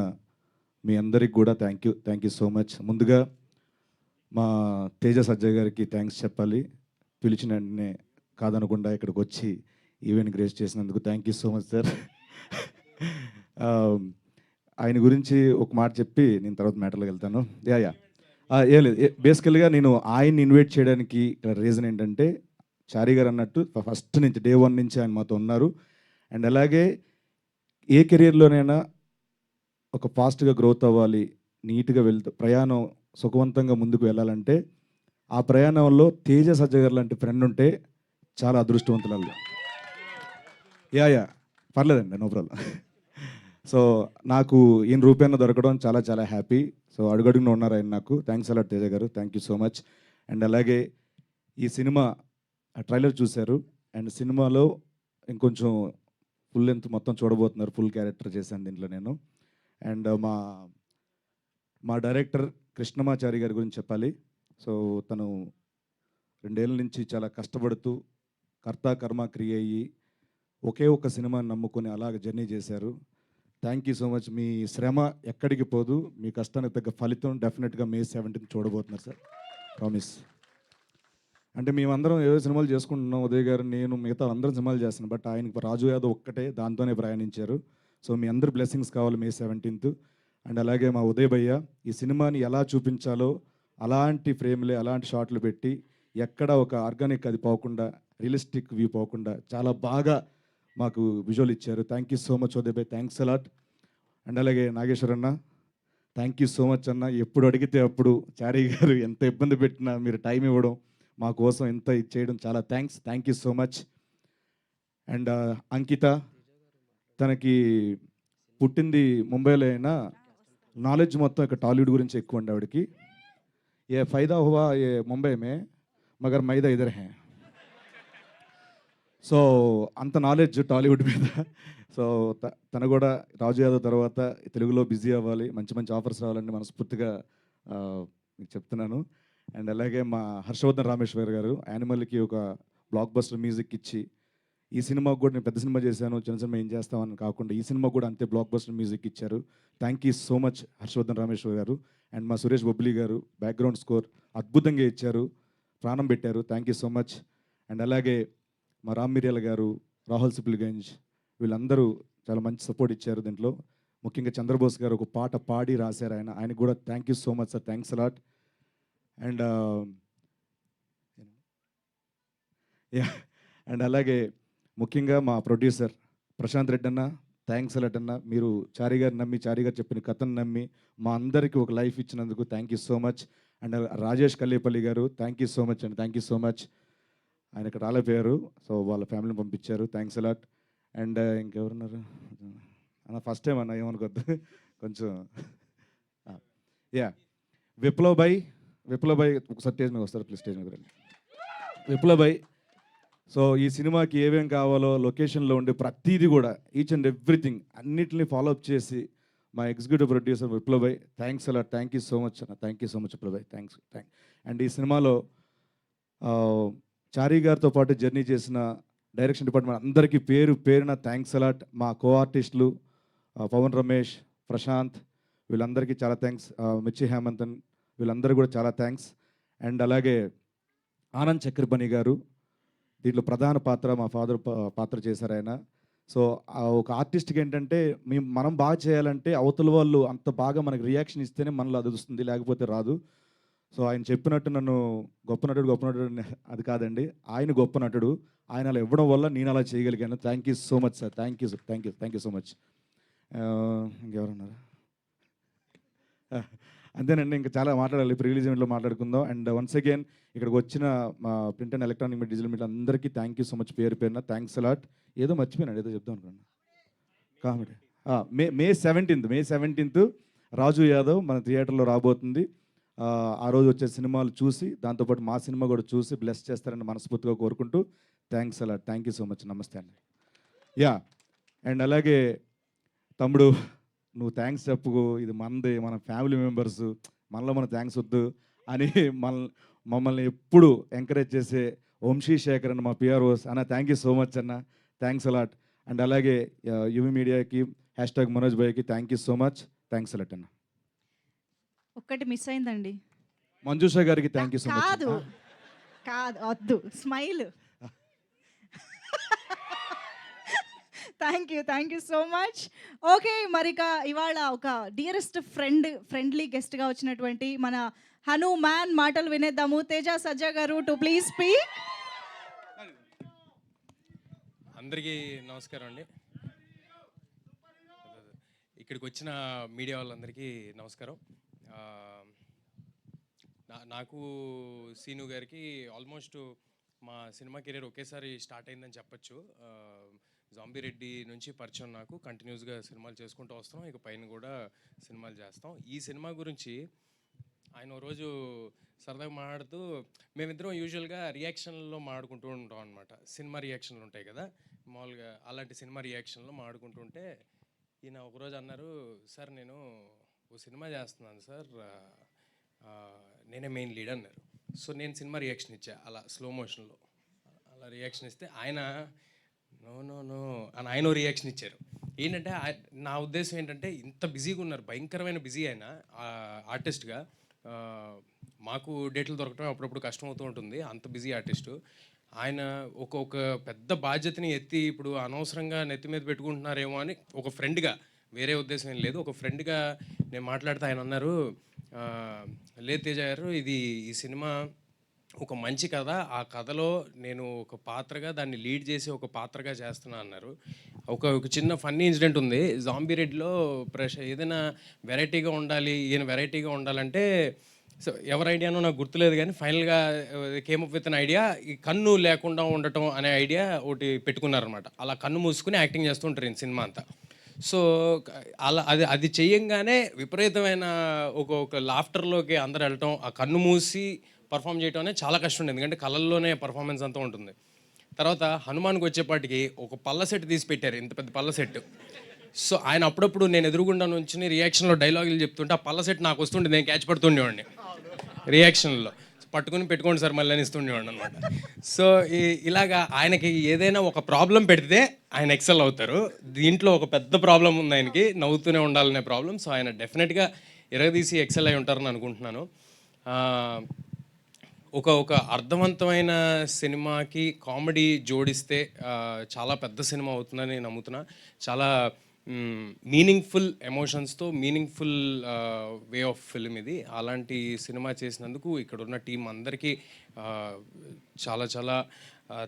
మీ అందరికి కూడా థ్యాంక్ యూ సో మచ్. ముందుగా మా తేజ సజ్జ గారికి థ్యాంక్స్ చెప్పాలి. పిలిచిన వెంటనే కాదనకుండా ఇక్కడికి వచ్చి ఈవెంట్ గ్రేస్ చేసినందుకు thank you so much sir. ఆయన గురించి ఒక మాట చెప్పి నేను తర్వాత మ్యాటర్లోకి వెళ్తాను. ఏం లేదు, బేసికల్గా నేను ఆయన్ని ఇన్వైట్ చేయడానికి రీజన్ ఏంటంటే, చారీ గారు అన్నట్టు ఫస్ట్ నుంచి డే 1 నుంచి ఆయన మాతో ఉన్నారు. అండ్ అలాగే ఏ కెరియర్లోనైనా ఒక ఫాస్ట్గా గ్రోత్ అవ్వాలి, నీట్గా ప్రయాణం సుఖవంతంగా ముందుకు వెళ్ళాలంటే ఆ ప్రయాణంలో తేజ సజ్జ గారు లాంటి ఫ్రెండ్ ఉంటే చాలా అదృష్టవంతులు. పర్లేదండి, నో ప్రాబ్లం. సో నాకు ఈయన రూపాయన దొరకడం చాలా చాలా హ్యాపీ. సో అడుగడుగున ఉన్నారు ఆయన నాకు. థ్యాంక్స్ అలాట్ తేజ గారు, thank you so much. And అలాగే ఈ సినిమా ట్రైలర్ చూశారు, అండ్ సినిమాలో ఇంకొంచెం ఫుల్ లెంత్ మొత్తం చూడబోతున్నారు. ఫుల్ క్యారెక్టర్ చేశాను దీంట్లో నేను. అండ్ మా డైరెక్టర్ కృష్ణమాచారి గారి గురించి చెప్పాలి. సో తను 2 ఏళ్ళ నుంచి చాలా కష్టపడుతూ కర్త కర్మ క్రియ అయ్యి ఒకే ఒక సినిమాని నమ్ముకొని అలాగ జర్నీ చేశారు. Thank you so much. మీ శ్రమ ఎక్కడికి పోదు, మీ కష్టానికి తగ్గ ఫలితం డెఫినెట్గా May 17th చూడబోతున్నారు సార్, ప్రామిస్. అంటే మేమందరం ఏవో సినిమాలు చేసుకుంటున్నాం, ఉదయ్ గారు, నేను, మిగతా అందరం సినిమాలు చేస్తున్నాం. బట్ ఆయనకి రాజు యాదవ్ ఒక్కటే దాంతోనే ప్రయాణించారు. సో మీ అందరి బ్లెస్సింగ్స్ కావాలి May 17th. అండ్ అలాగే మా ఉదయ్ భయ్య ఈ సినిమాని ఎలా చూపించాలో అలాంటి ఫ్రేమ్లే, అలాంటి షాట్లు పెట్టి ఎక్కడ ఒక ఆర్గానిక్ అది పోకుండా, రియలిస్టిక్ వ్యూ పోకుండా చాలా బాగా మాకు విజువల్ ఇచ్చారు. Thank you so much Uday భయ్, థ్యాంక్స్ అలాట్. అండ్ అలాగే నాగేశ్వర్ అన్న, థ్యాంక్ యూ సో మచ్ అన్న. ఎప్పుడు అడిగితే అప్పుడు చారీ గారు ఎంత ఇబ్బంది పెట్టినా మీరు టైం ఇవ్వడం, మా కోసం ఎంత ఇచ్చేయడం చాలా thank you so much. And Ankita, తనకి పుట్టింది ముంబైలో అయినా నాలెడ్జ్ మొత్తం ఇక్కడ టాలీవుడ్ గురించి ఎక్కువ అండి ఆవిడకి. ఏ ఫైదా హువా ఏ ముంబై మే మగర్ మైదా ఇదర్ హే. సో అంత నాలెడ్జ్ టాలీవుడ్ మీద. సో తను కూడా రాజు యాదవ్ తర్వాత తెలుగులో బిజీ అవ్వాలి, మంచి మంచి ఆఫర్స్ రావాలని మనస్ఫూర్తిగా మీకు చెప్తున్నాను. అండ్ అలాగే మా హర్షవర్ధన్ రామేశ్వర్ గారు యానిమల్కి ఒక బ్లాక్ బస్టర్ మ్యూజిక్ ఇచ్చి, ఈ సినిమాకు కూడా నేను పెద్ద సినిమా చేశాను, చిన్న సినిమా ఏం చేస్తామని కాకుండా ఈ సినిమా కూడా అంతే బ్లాక్ బస్టర్ మ్యూజిక్ ఇచ్చారు. Thank you so much Harshavardhan Rameshwar garu. And మా సురేష్ బొబ్లీ గారు బ్యాక్గ్రౌండ్ స్కోర్ అద్భుతంగా ఇచ్చారు, ప్రాణం పెట్టారు. Thank you so much. And అలాగే మా రామ్ మిర్యాల గారు, రాహుల్ సిప్లిగంజ్, వీళ్ళందరూ చాలా మంచి సపోర్ట్ ఇచ్చారు దీంట్లో. ముఖ్యంగా చంద్రబోస్ గారు ఒక పాట పాడి రాశారు, ఆయనకు కూడా thank you so much sir, thanks a lot. And and అలాగే ముఖ్యంగా మా ప్రొడ్యూసర్ ప్రశాంత్ రెడ్డి అన్న, థ్యాంక్స్ అలాట్ అన్న. మీరు చారి గారు నమ్మి, చారి గారు చెప్పిన కథను నమ్మి మా అందరికీ ఒక లైఫ్ ఇచ్చినందుకు thank you so much. And Rajesh Kallepalli గారు, థ్యాంక్ యూ సో మచ్ అండి, థ్యాంక్ యూ సో మచ్. ఆయన ఇక్కడ రాలేపోయారు, సో వాళ్ళ ఫ్యామిలీని పంపించారు, థ్యాంక్స్ అలాట్. అండ్ ఇంకెవరున్నారు అన్న, ఫస్ట్ టైం అన్న ఏమనుకోద్దు కొంచెం. విప్లవ్ భాయ్ ఒకసారి స్టేజ్ మీద వస్తారు ప్లీజ్, స్టేజ్ మీద రండి. విప్లవ్ భాయ్, సో ఈ సినిమాకి ఏమేం కావాలో లొకేషన్లో ఉండే ప్రతిదీ కూడా ఈచ్ అండ్ ఎవ్రీథింగ్ అన్నిటిని ఫాలోఅప్ చేసి మా executive producer Viplav bhai, thanks a lot, thank you so much అన్న, thank you so much Viplav bhai, thanks. And ఈ సినిమాలో చారీ గారితో పాటు జర్నీ చేసిన డైరెక్షన్ డిపార్ట్మెంట్ అందరికీ పేరున థ్యాంక్స్ అలాట్. మా కో ఆర్టిస్టులు పవన్ రమేష్, ప్రశాంత్, వీళ్ళందరికీ చాలా థ్యాంక్స్. మిర్చి హేమంతన్, వీళ్ళందరూ కూడా చాలా థ్యాంక్స్. అండ్ అలాగే ఆనంద్ చక్రపణి గారు దీంట్లో ప్రధాన పాత్ర, మా ఫాదర్ పాత్ర చేశారు ఆయన. సో ఒక ఆర్టిస్ట్కి ఏంటంటే మనం బాగా చేయాలంటే అవతల వాళ్ళు అంత బాగా మనకి రియాక్షన్ ఇస్తేనే మనలో అది వస్తుంది, లేకపోతే రాదు. సో ఆయన చెప్పినట్టు నన్ను గొప్ప నటుడు అది కాదండి, ఆయన గొప్ప నటుడు, ఆయన అలా ఇవ్వడం వల్ల నేను అలా చేయగలిగాను. Thank you so much sir, thank you so much. ఇంకెవరున్నారు? అంతేనండి, ఇంకా చాలా మాట్లాడాలి, ప్రీ రిలీజ్ ఈవెంట్లో మాట్లాడుకుందాం. అండ్ వన్స్ అగైన్ ఇక్కడికి వచ్చిన మా print and electronic media, digital media అందరికీ థ్యాంక్ యూ సో మచ్ పేరున, థ్యాంక్స్ అలాట్. ఏదో మర్చిపోయినాడు, ఏదో చెప్దాం అనుకున్నాను, కామెడీ. మే 17th రాజు యాదవ్ మన థియేటర్లో రాబోతుంది. ఆ రోజు వచ్చే సినిమాలు చూసి దాంతోపాటు మా సినిమా కూడా చూసి బ్లెస్ చేస్తారని మనస్ఫూర్తిగా కోరుకుంటూ thanks a lot, thank you so much, నమస్తే అండి. అండ్ అలాగే తమ్ముడు, నువ్వు థ్యాంక్స్ చెప్పుకో, ఇది మనది, మన ఫ్యామిలీ మెంబర్స్, మనలో మన థ్యాంక్స్ వద్దు అని మమ్మల్ని ఎప్పుడు ఎంకరేజ్ చేసే వంశీ శేఖర్ అన్న, మా పిఆర్ఓస్ అన్న, థ్యాంక్ యూ సో మచ్ అన్న, థ్యాంక్స్ అలాట్. అండ్ అలాగే యువి మీడియాకి #మనోజ్ భాయ్కి thank you so much, thanks a lot అన్న. ఒక్కటి మిస్ అయిందండి, మంజుషా గారికి థ్యాంక్ యూ సో మచ్. కాదు వద్దు, smile. Thank you so much. Okay, మరిక ఇవాళ ఒక డియరెస్ట్ ఫ్రెండ్లీ గెస్ట్గా వచ్చినటువంటి మన హనుమాన్ మాటలు వినేద్దాము. తేజ సజ్జా గారు టు ప్లీజ్ స్పీక్. అందరికీ నమస్కారం అండి. ఇక్కడికి వచ్చిన మీడియా వాళ్ళందరికీ నమస్కారం. నాకు సీను గారికి ఆల్మోస్ట్ మా సినిమా కెరీర్ ఒకేసారి స్టార్ట్ అయిందని చెప్పచ్చు. జాంబీ రెడ్డి నుంచి పరిచయం, నాకు కంటిన్యూస్గా సినిమాలు చేసుకుంటూ వస్తున్నాం, ఇక పైన కూడా సినిమాలు చేస్తాం. ఈ సినిమా గురించి ఆయన ఓ రోజు సరదాగా మాట్లాడుతూ, మేమిద్దరం యూజువల్గా రియాక్షన్లో మాట్లాడుకుంటూ ఉంటాం అనమాట. సినిమా రియాక్షన్లు ఉంటాయి కదా మామూలుగా, అలాంటి సినిమా రియాక్షన్లో మాట్లాడుకుంటుంటే ఈయన ఒకరోజు అన్నారు, సార్ నేను ఓ సినిమా చేస్తున్నాను సార్, నేనే మెయిన్ లీడ్ అన్నారు. సో నేను సినిమా రియాక్షన్ ఇచ్చా అలా స్లో మోషన్లో, అలా రియాక్షన్ ఇస్తే ఆయన నో అని ఆయన రియాక్షన్ ఇచ్చారు. ఏంటంటే నా ఉద్దేశం ఏంటంటే, ఇంత బిజీగా ఉన్నారు, భయంకరమైన బిజీ ఆయన ఆర్టిస్ట్గా. మాకు డేట్లు దొరకడం అప్పుడప్పుడు కష్టం అవుతూ ఉంటుంది, అంత బిజీ ఆర్టిస్టు ఆయన. ఒక పెద్ద బాధ్యతని ఎత్తి ఇప్పుడు అనవసరంగా నెత్తి మీద పెట్టుకుంటున్నారేమో అని ఒక ఫ్రెండ్గా, వేరే ఉద్దేశం ఏం లేదు, ఒక ఫ్రెండ్గా నేను మాట్లాడితే ఆయన అన్నారు, లేదు తేజ గారు, ఈ సినిమా ఒక మంచి కథ, ఆ కథలో నేను ఒక పాత్రగా దాన్ని లీడ్ చేసి ఒక పాత్రగా చేస్తున్నా అన్నారు. ఒక చిన్న ఫన్నీ ఇన్సిడెంట్ ఉంది. జాంబీ రెడ్డిలో ఏదైనా వెరైటీగా ఉండాలి, ఈయన వెరైటీగా ఉండాలంటే, సో ఎవరి ఐడియానో నాకు గుర్తులేదు కానీ ఫైనల్గా came up with an idea, ఈ కన్ను లేకుండా ఉండటం అనే ఐడియా ఒకటి పెట్టుకున్నారనమాట. అలా కన్ను మూసుకుని యాక్టింగ్ చేస్తూ ఉంటారు ఈ సినిమా అంతా. సో అలా అది చెయ్యంగానే విపరీతమైన ఒక లాఫ్టర్లోకి అందరు వెళ్ళటం, ఆ కన్ను మూసి పర్ఫామ్ చేయటం అనేది చాలా కష్టం ఉంది, ఎందుకంటే కళల్లోనే పర్ఫార్మెన్స్ అంతా ఉంటుంది. తర్వాత హనుమాన్కి వచ్చేపాటికి ఒక పళ్ళ సెట్ తీసి పెట్టారు, ఇంత పెద్ద పళ్ళ సెట్. సో ఆయన అప్పుడప్పుడు నేను ఎదురుగుండా నుంచి రియాక్షన్లో డైలాగులు చెప్తుంటే ఆ పళ్ళ సెట్ నాకు వస్తుండే, నేను క్యాచ్ పడుతుండేవాడిని రియాక్షన్లో. పట్టుకుని పెట్టుకోండి సార్ మళ్ళీ అని ఇస్తుండేవాడిని అనమాట. సో ఇలాగా ఆయనకి ఏదైనా ఒక ప్రాబ్లం పెడితే ఆయన ఎక్సెల్ అవుతారు. దీంట్లో ఒక పెద్ద ప్రాబ్లం ఉంది ఆయనకి, నవ్వుతూనే ఉండాలనే ప్రాబ్లం. సో ఆయన డెఫినెట్గా ఎరగదీసి ఎక్సెల్ అయి ఉంటారని అనుకుంటున్నాను. ఒక అర్థవంతమైన సినిమాకి కామెడీ జోడిస్తే చాలా పెద్ద సినిమా అవుతుందని నమ్ముతున్నా. చాలా మీనింగ్ఫుల్ ఎమోషన్స్తో మీనింగ్ఫుల్ వే ఆఫ్ ఫిల్మ్ ఇది. అలాంటి సినిమా చేసినందుకు ఇక్కడ ఉన్న టీం అందరికీ చాలా చాలా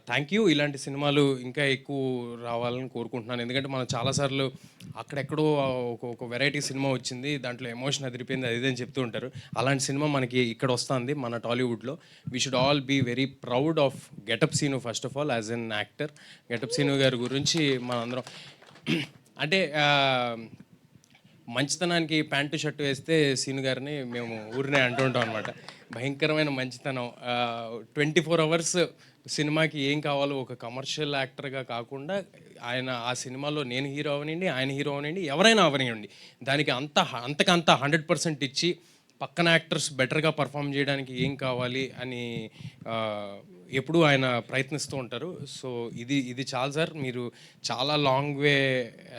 థ్యాంక్ యూ. ఇలాంటి సినిమాలు ఇంకా ఎక్కువ రావాలని కోరుకుంటున్నాను. ఎందుకంటే మనం చాలాసార్లు అక్కడెక్కడో ఒక వెరైటీ సినిమా వచ్చింది, దాంట్లో ఎమోషన్ అదిరిపోయింది, అది అని చెప్తూ ఉంటారు. అలాంటి సినిమా మనకి ఇక్కడ వస్తుంది మన టాలీవుడ్లో. We should all be very proud of getup Seenu first of all as an actor. Getup Seenu గారి గురించి మనందరం అంటే మంచితనానికి ప్యాంటు షర్టు వేస్తే సీను గారిని మేము ఊరినే అంటుంటాం అనమాట. భయంకరమైన మంచితనం. 24 hours సినిమాకి ఏం కావాలో ఒక కమర్షియల్ యాక్టర్గా కాకుండా ఆయన ఆ సినిమాలో నేను హీరో అవనండి, ఆయన హీరో అవనండి, ఎవరైనా అవనివ్వండి, దానికి అంతకంత 100% ఇచ్చి పక్కన యాక్టర్స్ బెటర్గా పర్ఫామ్ చేయడానికి ఏం కావాలి అని ఎప్పుడూ ఆయన ప్రయత్నిస్తూ ఉంటారు. సో ఇది చాలు సార్, మీరు చాలా లాంగ్ వే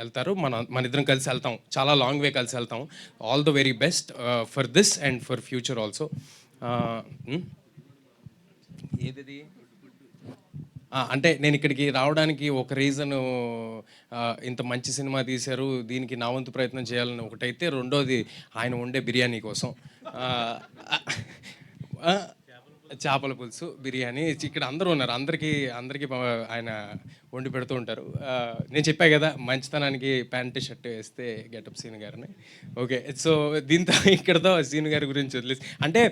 వెళ్తారు. మన ఇద్దరం కలిసి వెళ్తాం, చాలా లాంగ్ వే కలిసి వెళ్తాం. All the very best for this and for future also. ఏది అంటే నేను ఇక్కడికి రావడానికి ఒక రీజను, ఇంత మంచి సినిమా తీశారు, దీనికి నా వంతు ప్రయత్నం చేయాలని ఒకటైతే, రెండోది ఆయన వండే బిర్యానీ కోసం. చేపల పులుసు, బిర్యానీ, ఇక్కడ అందరూ ఉన్నారు, అందరికీ ఆయన వండి పెడుతూ ఉంటారు. నేను చెప్పా కదా మంచితనానికి ప్యాంటు షర్ట్ వేస్తే గెటప్ సీను గారిని. ఓకే, సో దీంతో ఇక్కడతో సీను గారి గురించి వదిలేసి, అంటే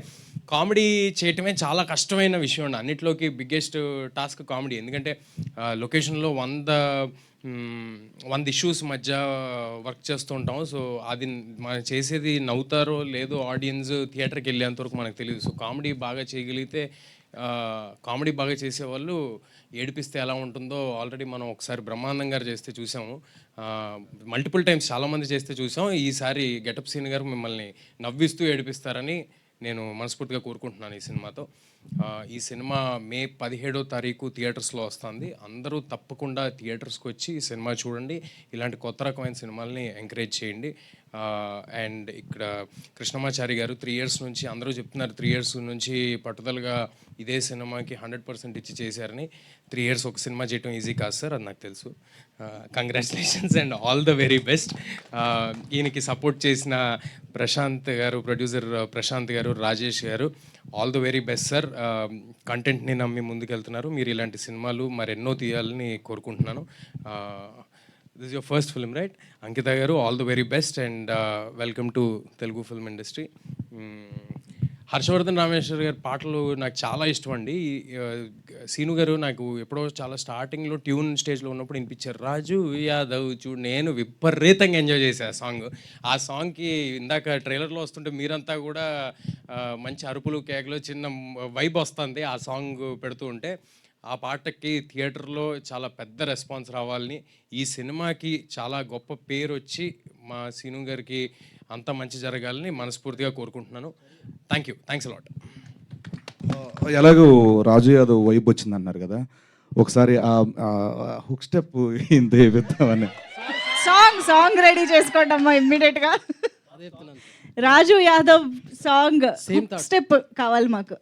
కామెడీ చేయటమే చాలా కష్టమైన విషయం అండి. అన్నిట్లోకి బిగ్గెస్ట్ టాస్క్ కామెడీ. ఎందుకంటే లొకేషన్లో 100 ఇష్యూస్ మధ్య వర్క్ చేస్తూ ఉంటాం. సో అది మనం చేసేది నవ్వుతారో లేదో ఆడియన్స్ థియేటర్కి వెళ్ళేంతవరకు మనకు తెలియదు. సో కామెడీ బాగా చేయగలిగితే, కామెడీ బాగా చేసేవాళ్ళు ఏడిపిస్తే ఎలా ఉంటుందో ఆల్రెడీ మనం ఒకసారి బ్రహ్మానందం గారు చేస్తే చూసాము, మల్టిపుల్ టైమ్స్ చాలామంది చేస్తే చూసాం. ఈసారి గెటప్ సీన్ గారు మిమ్మల్ని నవ్విస్తూ ఏడిపిస్తారని నేను మనస్ఫూర్తిగా కోరుకుంటున్నాను ఈ సినిమాతో. ఈ సినిమా మే 17వ తారీఖు థియేటర్స్లో వస్తుంది. అందరూ తప్పకుండా థియేటర్స్కి వచ్చి ఈ సినిమా చూడండి. ఇలాంటి కొత్త రకమైన సినిమాల్ని ఎంకరేజ్ చేయండి. అండ్ ఇక్కడ కృష్ణమాచారి గారు 3 years నుంచి, అందరూ చెప్తున్నారు 3 years నుంచి పట్టుదలగా ఇదే సినిమాకి 100% ఇచ్చి చేశారని. 3 years ఒక సినిమా చేయటం ఈజీ కాదు సార్, అది నాకు తెలుసు. Congratulations and all the very best. ఈయనకి సపోర్ట్ చేసిన Prashanth garu, producer Prashanth garu, Rajesh garu, all the very best sir. కంటెంట్ని నమ్మి ముందుకెళ్తున్నారు. మీరు ఇలాంటి సినిమాలు మరెన్నో తీయాలని కోరుకుంటున్నాను. This your first film right? Ankita garu, all the very best and welcome to Telugu film industry. Harshavardhan Rameshwar గారి పాటలు నాకు చాలా ఇష్టం అండి. సీను గారు నాకు ఎప్పుడో చాలా స్టార్టింగ్లో ట్యూన్ స్టేజ్లో ఉన్నప్పుడు వినిపించారు, రాజు యాదవ్ చూడు. నేను విపరీతంగా ఎంజాయ్ చేశాను ఆ సాంగ్. ఆ సాంగ్కి ఇందాక ట్రైలర్లో వస్తుంటే మీరంతా కూడా మంచి అరుపులు, కేకలు, చిన్న వైబ్ వస్తుంది ఆ సాంగ్ పెడుతూ ఉంటే. ఆ పాటకి థియేటర్లో చాలా పెద్ద రెస్పాన్స్ రావాలని, ఈ సినిమాకి చాలా గొప్ప పేరు వచ్చి మా సీను గారికి అంత మంచి జరగాలని మనస్ఫూర్తిగా కోరుకుంటున్నాను. Thanks a lot. ఎలాగో రాజు యాదవ్ వైబ్ వచ్చింది అన్నారు కదా, ఒకసారి ఆ హుక్ స్టెప్ ఇంత వేద్దామని. సాంగ్ రెడీ చేసుకోండి అమ్మా ఇమ్మీడియట్గా. రాజు యాదవ్ సాంగ్ స్టెప్ కావాలి మాకు.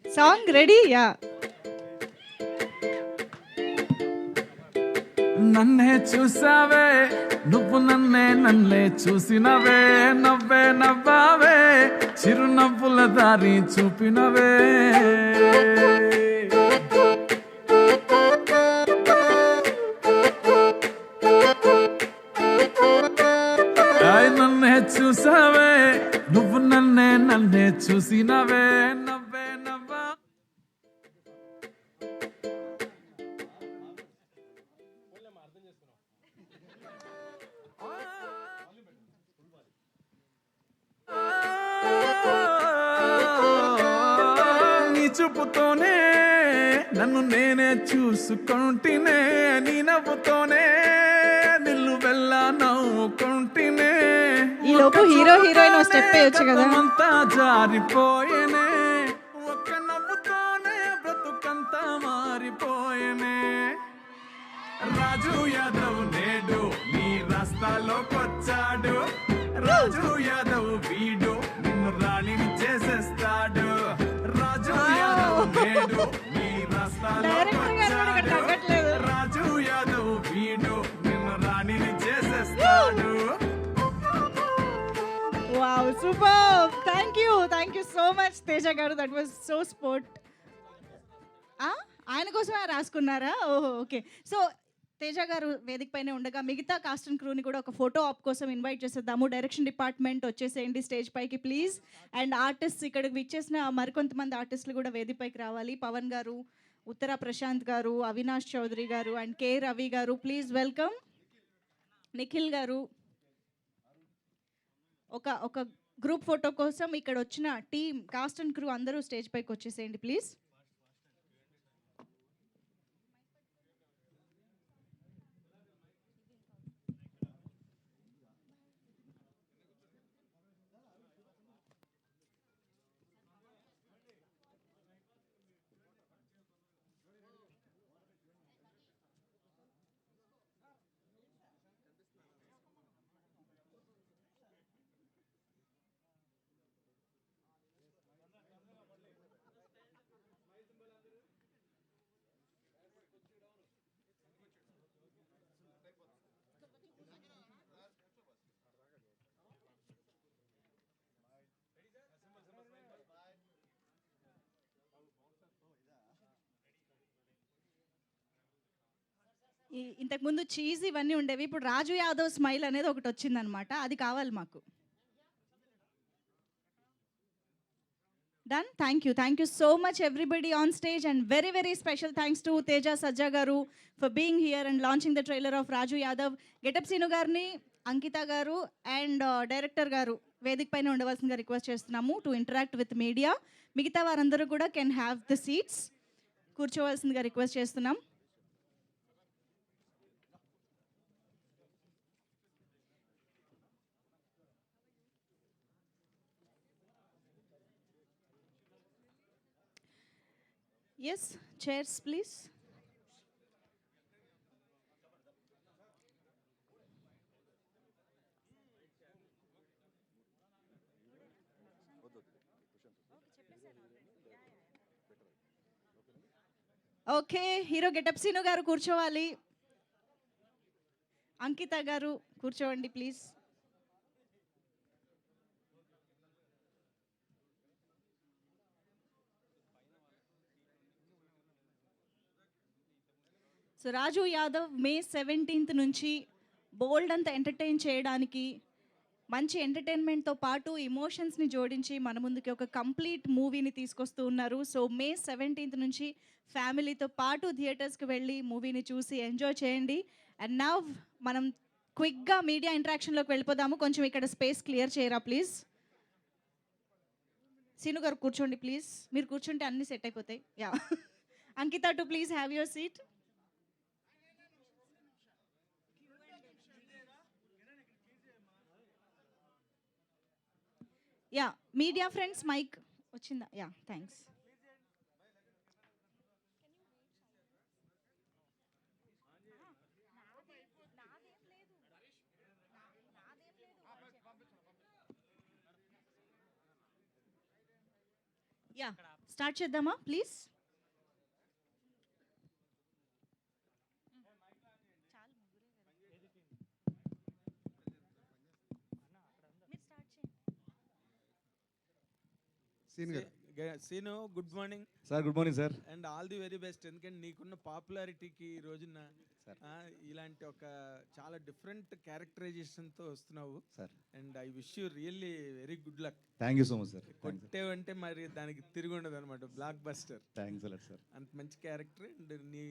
Song ready? యా. నన్నే చూసావే నువ్వు, నన్నే చూసినవే, నవ్వావే, చిరునవ్వుల దారి చూపినవే. నన్నే చూసావే నువ్వు, నన్నే చూసినవే, నవ్వా. చూపుతోనే నన్ను నేనే చూసుకుంటేనే నీ నవ్వుతోనే నిల్లు వెళ్ళ నవ్వుకుంటేనే ఈ లోపు హీరో హీరోయిన్ స్టెప్ వేయొచ్చు కదా. అంతా జారిపోయేనే ఒక్క నవ్వుతోనే బ్రతుకంతా మారిపోయేనే రాజు యాదవ్ నేడు నీ రాస్తాలోకొచ్చాడు రాజు యాదవ్ వీడు నిన్ను రాణిని చేసేస్తాడు రాజు యాదవ్ నేడు నీ రాస్తాలోకొచ్చాడు రాజు యాదవ్ వీడు నిన్ను రాణిని చేసేస్తాడు. Wow super. Thank you so much Teja garu. That was so sport. ఆయన కోసమే రాసుకున్నారా? ఓహో ఓకే. సో తేజ గారు వేదిక పైన ఉండగా మిగతా కాస్ట్ అండ్ క్రూని కూడా ఒక ఫోటో ఆప్ కోసం ఇన్వైట్ చేసేద్దాము. డైరెక్షన్ డిపార్ట్మెంట్ వచ్చేసేయండి స్టేజ్ పైకి ప్లీజ్. అండ్ ఆర్టిస్ట్ ఇక్కడికి విచ్చేసిన మరికొంతమంది ఆర్టిస్టులు కూడా వేదిక పైకి రావాలి. పవన్ గారు, ఉత్తర ప్రశాంత్ గారు, అవినాష్ చౌదరి గారు అండ్ కే రవి గారు ప్లీజ్ వెల్కమ్. నిఖిల్ గారు. ఒక గ్రూప్ ఫోటో కోసం ఇక్కడ వచ్చిన టీమ్ కాస్ట్ అండ్ క్రూ అందరూ స్టేజ్ పైకి వచ్చేసేయండి ప్లీజ్. ఇంతకుముందు చీజ్ ఇవన్నీ ఉండేవి. ఇప్పుడు రాజు యాదవ్ స్మైల్ అనేది ఒకటి వచ్చిందనమాట. అది కావాలి మాకు. Done. Thank you so much everybody on stage and very very special thanks to Teja Sajja garu for being here and launching the trailer of Raju Yadav. Getup Seenu గారిని, అంకిత గారు అండ్ డైరెక్టర్ గారు వేదిక పైన ఉండవలసిందిగా రిక్వెస్ట్ చేస్తున్నాము టు ఇంటరాక్ట్ విత్ మీడియా. మిగతా వారందరూ కూడా కెన్ హ్యావ్ ద సీట్స్, కూర్చోవలసిందిగా request చేస్తున్నాం. Yes, chairs please. Okay, hero Getup Seenu garu కూర్చోవాలి. అంకిత గారు కూర్చోండి please. So Raju Yadav May 17th నుంచి బోల్డ్ అంతా ఎంటర్టైన్ చేయడానికి, మంచి ఎంటర్టైన్మెంట్తో పాటు ఎమోషన్స్ని జోడించి మన ముందుకి ఒక కంప్లీట్ మూవీని తీసుకొస్తూ ఉన్నారు. సో మే 17th నుంచి ఫ్యామిలీతో పాటు థియేటర్స్కి వెళ్ళి మూవీని చూసి ఎంజాయ్ చేయండి. అండ్ నౌ మనం క్విక్గా మీడియా ఇంటరాక్షన్లోకి వెళ్ళిపోదాము. కొంచెం ఇక్కడ స్పేస్ క్లియర్ చేయరా ప్లీజ్. సీను గారు కూర్చోండి ప్లీజ్. మీరు కూర్చుంటే అన్నీ సెట్ అయిపోతాయి. Yeah. Ankita to please have your seat. Yeah, media friends mike వచ్చిందా? Yeah, thanks. యా, స్టార్ట్ చేద్దామా please. Seenu, good morning sir. Good morning sir. And all the very best. ఎందుకంటే నీకున్న పాపులారిటీకి ఈ రోజున ఇలాంటి ఒక చాలా డిఫరెంట్ క్యారెక్టరైజేషన్తో వస్తున్నావు sir. And I wish you really very good luck. Thank you so much sir. కొట్టేవంటే మరి దానికి తిరిగి ఉండదు అనమాట. Blockbuster. Thanks a lot sir. అంత మంచి క్యారెక్టర్. అండ్ నీ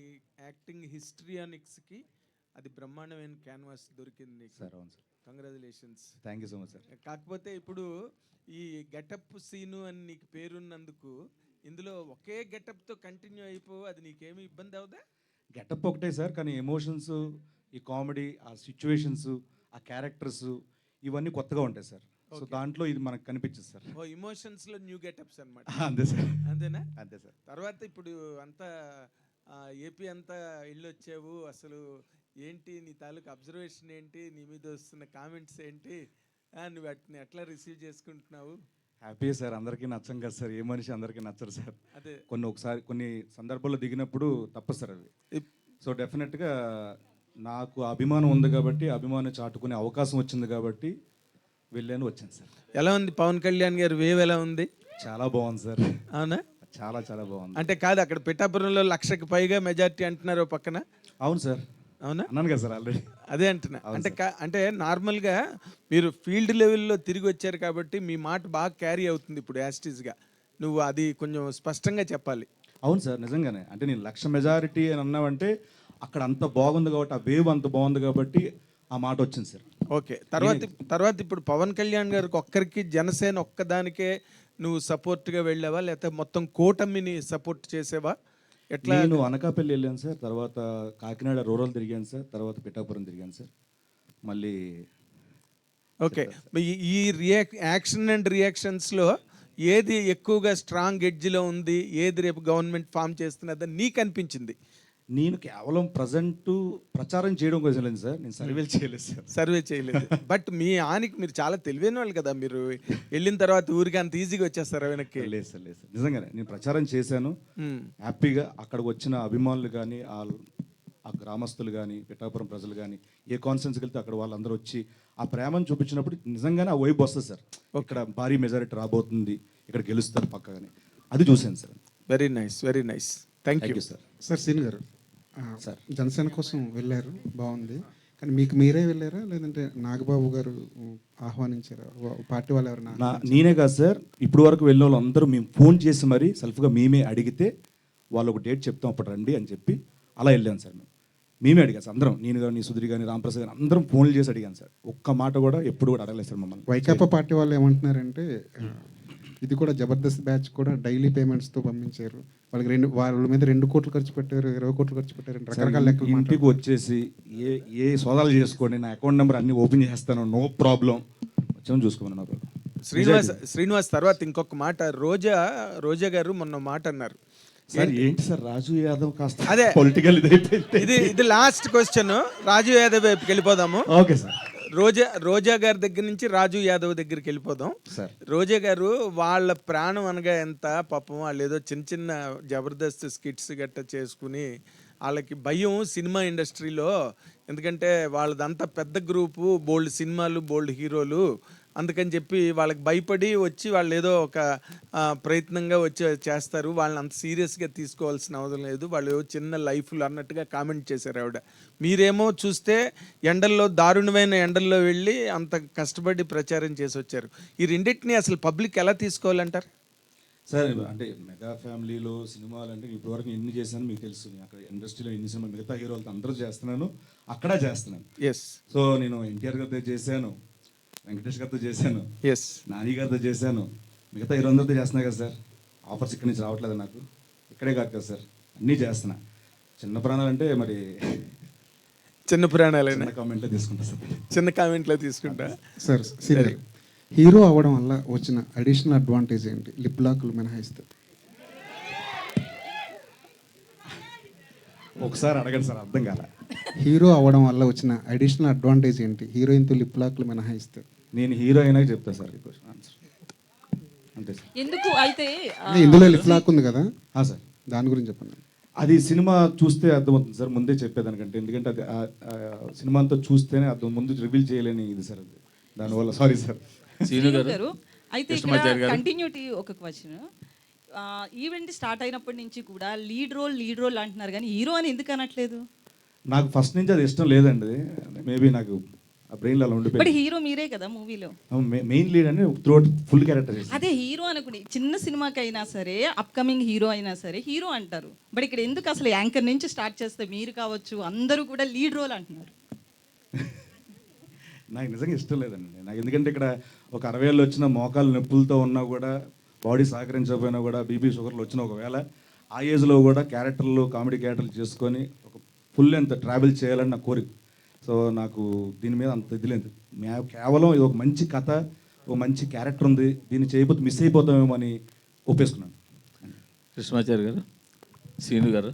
యాక్టింగ్ హిస్టరియానిక్స్కి అది బ్రహ్మాండమైన క్యాన్వాస్ దొరికింది నీకు సార్. అవును sir. Congratulations. Thank you so much sir. కాకపోతే ఇప్పుడు ఈ గెటప్ సీను అని నీకు పేరున్నందుకు ఇందులో ఒకే గెటప్తో కంటిన్యూ అయిపో, అది నీకేమి ఇబ్బంది అవుదా? గెటప్ ఒకటే సార్, కానీ ఎమోషన్స్, ఈ కామెడీ, ఆ సిచ్యువేషన్స్, ఆ క్యారెక్టర్స్ ఇవన్నీ కొత్తగా ఉంటాయి సార్. సో దాంట్లో ఇది మనకు కనిపించదు సార్. ఓ ఎమోషన్స్లో న్యూ గెటప్స్ అనమాట. అంతే సార్. అంతేనా? అంతే సార్. తర్వాత ఇప్పుడు అంతా ఏపీ అంతా ఇల్లు వచ్చావు, అసలు ఏంటి నీ తాలూకు అబ్జర్వేషన్ ఏంటి, నీ మీద వస్తున్న కామెంట్స్ ఏంటి, నువ్వు వాటిని ఎట్లా రిసీవ్ చేసుకుంటున్నావు? Happy sir. అందరికీ నచ్చం కదా సార్, ఏ మనిషి అందరికీ నచ్చరు సార్. అదే కొన్ని సందర్భాల్లో దిగినప్పుడు తప్పదు సార్ అవి. సో డెఫినెట్గా నాకు అభిమానం ఉంది కాబట్టి, అభిమానం చాటుకునే అవకాశం వచ్చింది కాబట్టి వెళ్ళాను, వచ్చాను సార్. ఎలా ఉంది పవన్ కళ్యాణ్ గారు వేవ్ ఎలా ఉంది? చాలా బాగుంది సార్. అవునా? చాలా చాలా బాగుంది. అంటే కాదు, అక్కడ పిఠాపురంలో 1,00,000కి పైగా మెజారిటీ అంటున్నారు పక్కన. అవును సార్. అవునా? అన్నాను కదా సార్ ఆల్రెడీ. అదే అంటున్నా. అంటే నార్మల్గా మీరు ఫీల్డ్ లెవెల్లో తిరిగి వచ్చారు కాబట్టి మీ మాట బాగా క్యారీ అవుతుంది ఇప్పుడు యాస్టీస్గా. నువ్వు అది కొంచెం స్పష్టంగా చెప్పాలి. అవును సార్, నిజంగానే. అంటే నేను 1,00,000 మెజారిటీ అని అన్నామంటే అక్కడ అంత బాగుంది కాబట్టి, ఆ వేవ్ అంత బాగుంది కాబట్టి ఆ మాట వచ్చింది సార్. ఓకే. తర్వాత ఇప్పుడు పవన్ కళ్యాణ్ గారికి ఒక్కరికి, జనసేన ఒక్కదానికే నువ్వు సపోర్ట్గా వెళ్ళావా, లేకపోతే మొత్తం కూటమిని సపోర్ట్ చేసేవా? ఎట్లా? నేను అనకాపల్లి వెళ్ళాను సార్, తర్వాత కాకినాడ రూరల్ తిరిగాను సార్, తర్వాత పిఠాపురం తిరిగాను సార్. మళ్ళీ ఓకే. ఈ యాక్షన్ అండ్ రియాక్షన్స్లో ఏది ఎక్కువగా స్ట్రాంగ్ ఎడ్జ్లో ఉంది, ఏది రేపు గవర్నమెంట్ ఫామ్ చేస్తున్నదని నీకు అనిపించింది? నేను కేవలం ప్రజెంట్ ప్రచారం చేయడం కోసం లేదు సార్, నేను సర్వేలు చేయలేదు సార్. సర్వే చేయలేదు. బట్ మీ ఆనికి మీరు చాలా తెలివైన వాళ్ళు కదా, మీరు వెళ్ళిన తర్వాత ఊరికి అంత ఈజీగా వచ్చేస్తారు వెనక్కి? లేదు సార్, లేదు సార్, నిజంగానే నేను ప్రచారం చేశాను హ్యాపీగా. అక్కడికి వచ్చిన అభిమానులు కానీ, ఆ గ్రామస్తులు కానీ, పిఠాపురం ప్రజలు కానీ, ఏ కాన్ఫరెన్స్కి వెళ్తే అక్కడ వాళ్ళందరూ వచ్చి ఆ ప్రేమను చూపించినప్పుడు నిజంగానే ఆ వైబ్ వస్తుంది సార్. ఇక్కడ భారీ మెజారిటీ రాబోతుంది, ఇక్కడ గెలుస్తారు పక్కగానే, అది చూశాను sir. Very nice, very nice. Thank you sir. Sir Seenu garu, sir Janasena కోసం వెళ్ళారు, బాగుంది. కానీ మీకు మీరే వెళ్ళారా, లేదంటే నాగబాబు గారు ఆహ్వానించారా? పార్టీ వాళ్ళు ఎవరైనా? నేనే కాదు సార్, ఇప్పుడు వరకు వెళ్ళిన వాళ్ళు అందరూ మేము ఫోన్ చేసి మరీ సెల్ఫ్గా మేమే అడిగితే వాళ్ళు ఒక డేట్ చెప్తాం అప్పుడు రండి అని చెప్పి అలా వెళ్ళాను సార్. మేమే అడిగాను సార్ అందరం, నేను కానీ, సుధీర్ కానీ, రాంప్రసాద్ కానీ అందరం ఫోన్లు చేసి అడిగాను సార్. ఒక్క మాట కూడా ఎప్పుడు కూడా అడగలేదు సార్ మమ్మల్ని. వైకాపా పార్టీ వాళ్ళు ఏమంటున్నారంటే ఇది కూడా జబర్దస్త్ బ్యాచ్ కూడా డైలీ పేమెంట్స్తో పంపించారు, వాళ్ళకి వాళ్ళ మీద 2 కోట్లు ఖర్చు పెట్టారు, 20 కోట్లు ఖర్చు పెట్టారు, రకరకాల లెక్కలు. ఇంటికి వచ్చేసి ఏ సోదాలు చేసుకోండి, నా అకౌంట్ నెంబర్ అన్ని ఓపెన్ చేస్తాను, నో ప్రాబ్లం, వచ్చాము చూసుకోమని నా ప్రాబ్లం. శ్రీనివాస్ తర్వాత ఇంకొక మాట, రోజా గారు మొన్న మాట అన్నారు సార్. ఏంటి సార్ రాజు యాదవ్ కాస్త అదే పొలిటికల్ ఇది లాస్ట్ క్వశ్చన్, రాజు యాదవ్ వైపుకి వెళ్ళిపోదాము. Okay sir. రోజా గారి దగ్గర నుంచి రాజు యాదవ్ దగ్గరికి వెళ్ళిపోదాం సార్. రోజా గారు వాళ్ళ ప్రాణం అనగా ఎంత పాపం, వాళ్ళు ఏదో చిన్న జబర్దస్త్ స్కిట్స్ గట్ట చేసుకుని వాళ్ళకి భయం సినిమా ఇండస్ట్రీలో, ఎందుకంటే వాళ్ళదంతా పెద్ద గ్రూపు, బోల్డ్ సినిమాలు, బోల్డ్ హీరోలు, అందుకని చెప్పి వాళ్ళకి భయపడి వచ్చి వాళ్ళు ఏదో ఒక ప్రయత్నంగా వచ్చి చేస్తారు, వాళ్ళని అంత సీరియస్గా తీసుకోవాల్సిన అవసరం లేదు, వాళ్ళు చిన్న లైఫ్లు అన్నట్టుగా కామెంట్ చేశారు ఆవిడ. మీరేమో చూస్తే ఎండల్లో, దారుణమైన ఎండల్లో వెళ్ళి అంత కష్టపడి ప్రచారం చేసి వచ్చారు. ఈ రెండింటిని అసలు పబ్లిక్ ఎలా తీసుకోవాలంటారు సార్? అంటే మెగా ఫ్యామిలీలో సినిమాలు అంటే ఇప్పటివరకు ఎన్ని చేశాను మీకు తెలుసు. అక్కడ ఇండస్ట్రీలో ఎన్ని సినిమా మిగతా హీరోలతో అందరూ చేస్తున్నాను, అక్కడ చేస్తున్నాను. సో నేను ఎన్టీఆర్ గారితో చేశాను, వెంకటేష్ గారితో చేశాను, నాని గారితో చేశాను, మిగతా హీరోలందరితో చేస్తున్నా కదా సార్. ఆఫర్స్ ఇక్కడి నుంచి రావట్లేదు నాకు, ఇక్కడే కాదు కదా సార్, అన్నీ చేస్తున్నా. చిన్న ప్రాణాలు అంటే మరి చిన్న ప్రాణాలైనా కామెంట్లో తీసుకుంటా సార్, చిన్న కామెంట్లో తీసుకుంటా సార్. హీరో అవ్వడం వల్ల వచ్చిన అడిషనల్ అడ్వాంటేజ్ ఏంటి, లిప్ లాక్లు మినహాయిస్తే? ఒకసారి అడగండి సార్, అర్థం కాల. హీరో అవ్వడం వల్ల వచ్చిన అడిషనల్ అడ్వాంటేజ్ ఏంటి, హీరోయిన్తో లిప్ లాక్లు మినహాయిస్తే? నేను హీరో అయినా చెప్తా సార్ ఈ క్వశ్చన్ ఆన్సర్ అంతే సార్. ఎందుకు అయితే ఇందులో లిప్ లాక్ ఉంది కదా సార్, దాని గురించి చెప్పండి. అది సినిమా చూస్తే అర్థమవుతుంది సార్, ముందే చెప్పేదానికంటే, ఎందుకంటే అది సినిమా అంతా చూస్తేనే అర్థం, ముందు రివీల్ చేయలేని ఇది సార్ అది, దానివల్ల సారీ సార్. సీను గారు అయితే ఇక్కడ కంటిన్యూటీ ఒక క్వశ్చన్, ఈవెంట్ స్టార్ట్ అయినప్పటి నుంచి కూడా లీడ్ రోల్ అంటున్నారు కానీ హీరో అని ఎందుకు అనట్లేదు? నాకు ఫస్ట్ నుంచి అది ఇష్టం లేదండి, మేబీ నాకు ఆ బ్రెయిన్లో అలా ఉండిపోయింది. బట్ హీరో మీరే కదా మూవీలో, మెయిన్ లీడ్ అని త్రూఅవుట్ ఫుల్ క్యారెక్టర్. అదే హీరో అనుకుని చిన్న సినిమాకైనా సరే, అప్కమింగ్ హీరో అయినా సరే హీరో అంటారు, బట్ ఇక్కడ ఎందుకు అసలు యాంకర్ నుంచి స్టార్ట్ చేస్తే మీరు కావచ్చు అందరూ కూడా లీడ్ రోల్ అంటున్నారు? నాకు నిజంగా ఇష్టం లేదండి నాకు, ఎందుకంటే ఇక్కడ ఒక 60 ఏళ్ళు వచ్చిన మోకాలు నొప్పులతో ఉన్నా కూడా బాడీ సహకరించకపోయినా కూడా బీపీ షుగర్లు వచ్చిన ఒకవేళ ఆ ఏజ్లో కూడా క్యారెక్టర్లు కామెడీ క్యారెక్టర్లు చేసుకొని ఒక ఫుల్ లెంత్ ట్రావెల్ చేయాలని నా కోరిక. సో నాకు దీని మీద అంత ఇది లేదు. కేవలం ఇది ఒక మంచి కథ, ఒక మంచి క్యారెక్టర్ ఉంది, దీన్ని చేయకపోతే మిస్ అయిపోతామేమో అని ఒప్పేసుకున్నాను. కృష్ణమాచారి గారు, శ్రీను గారు,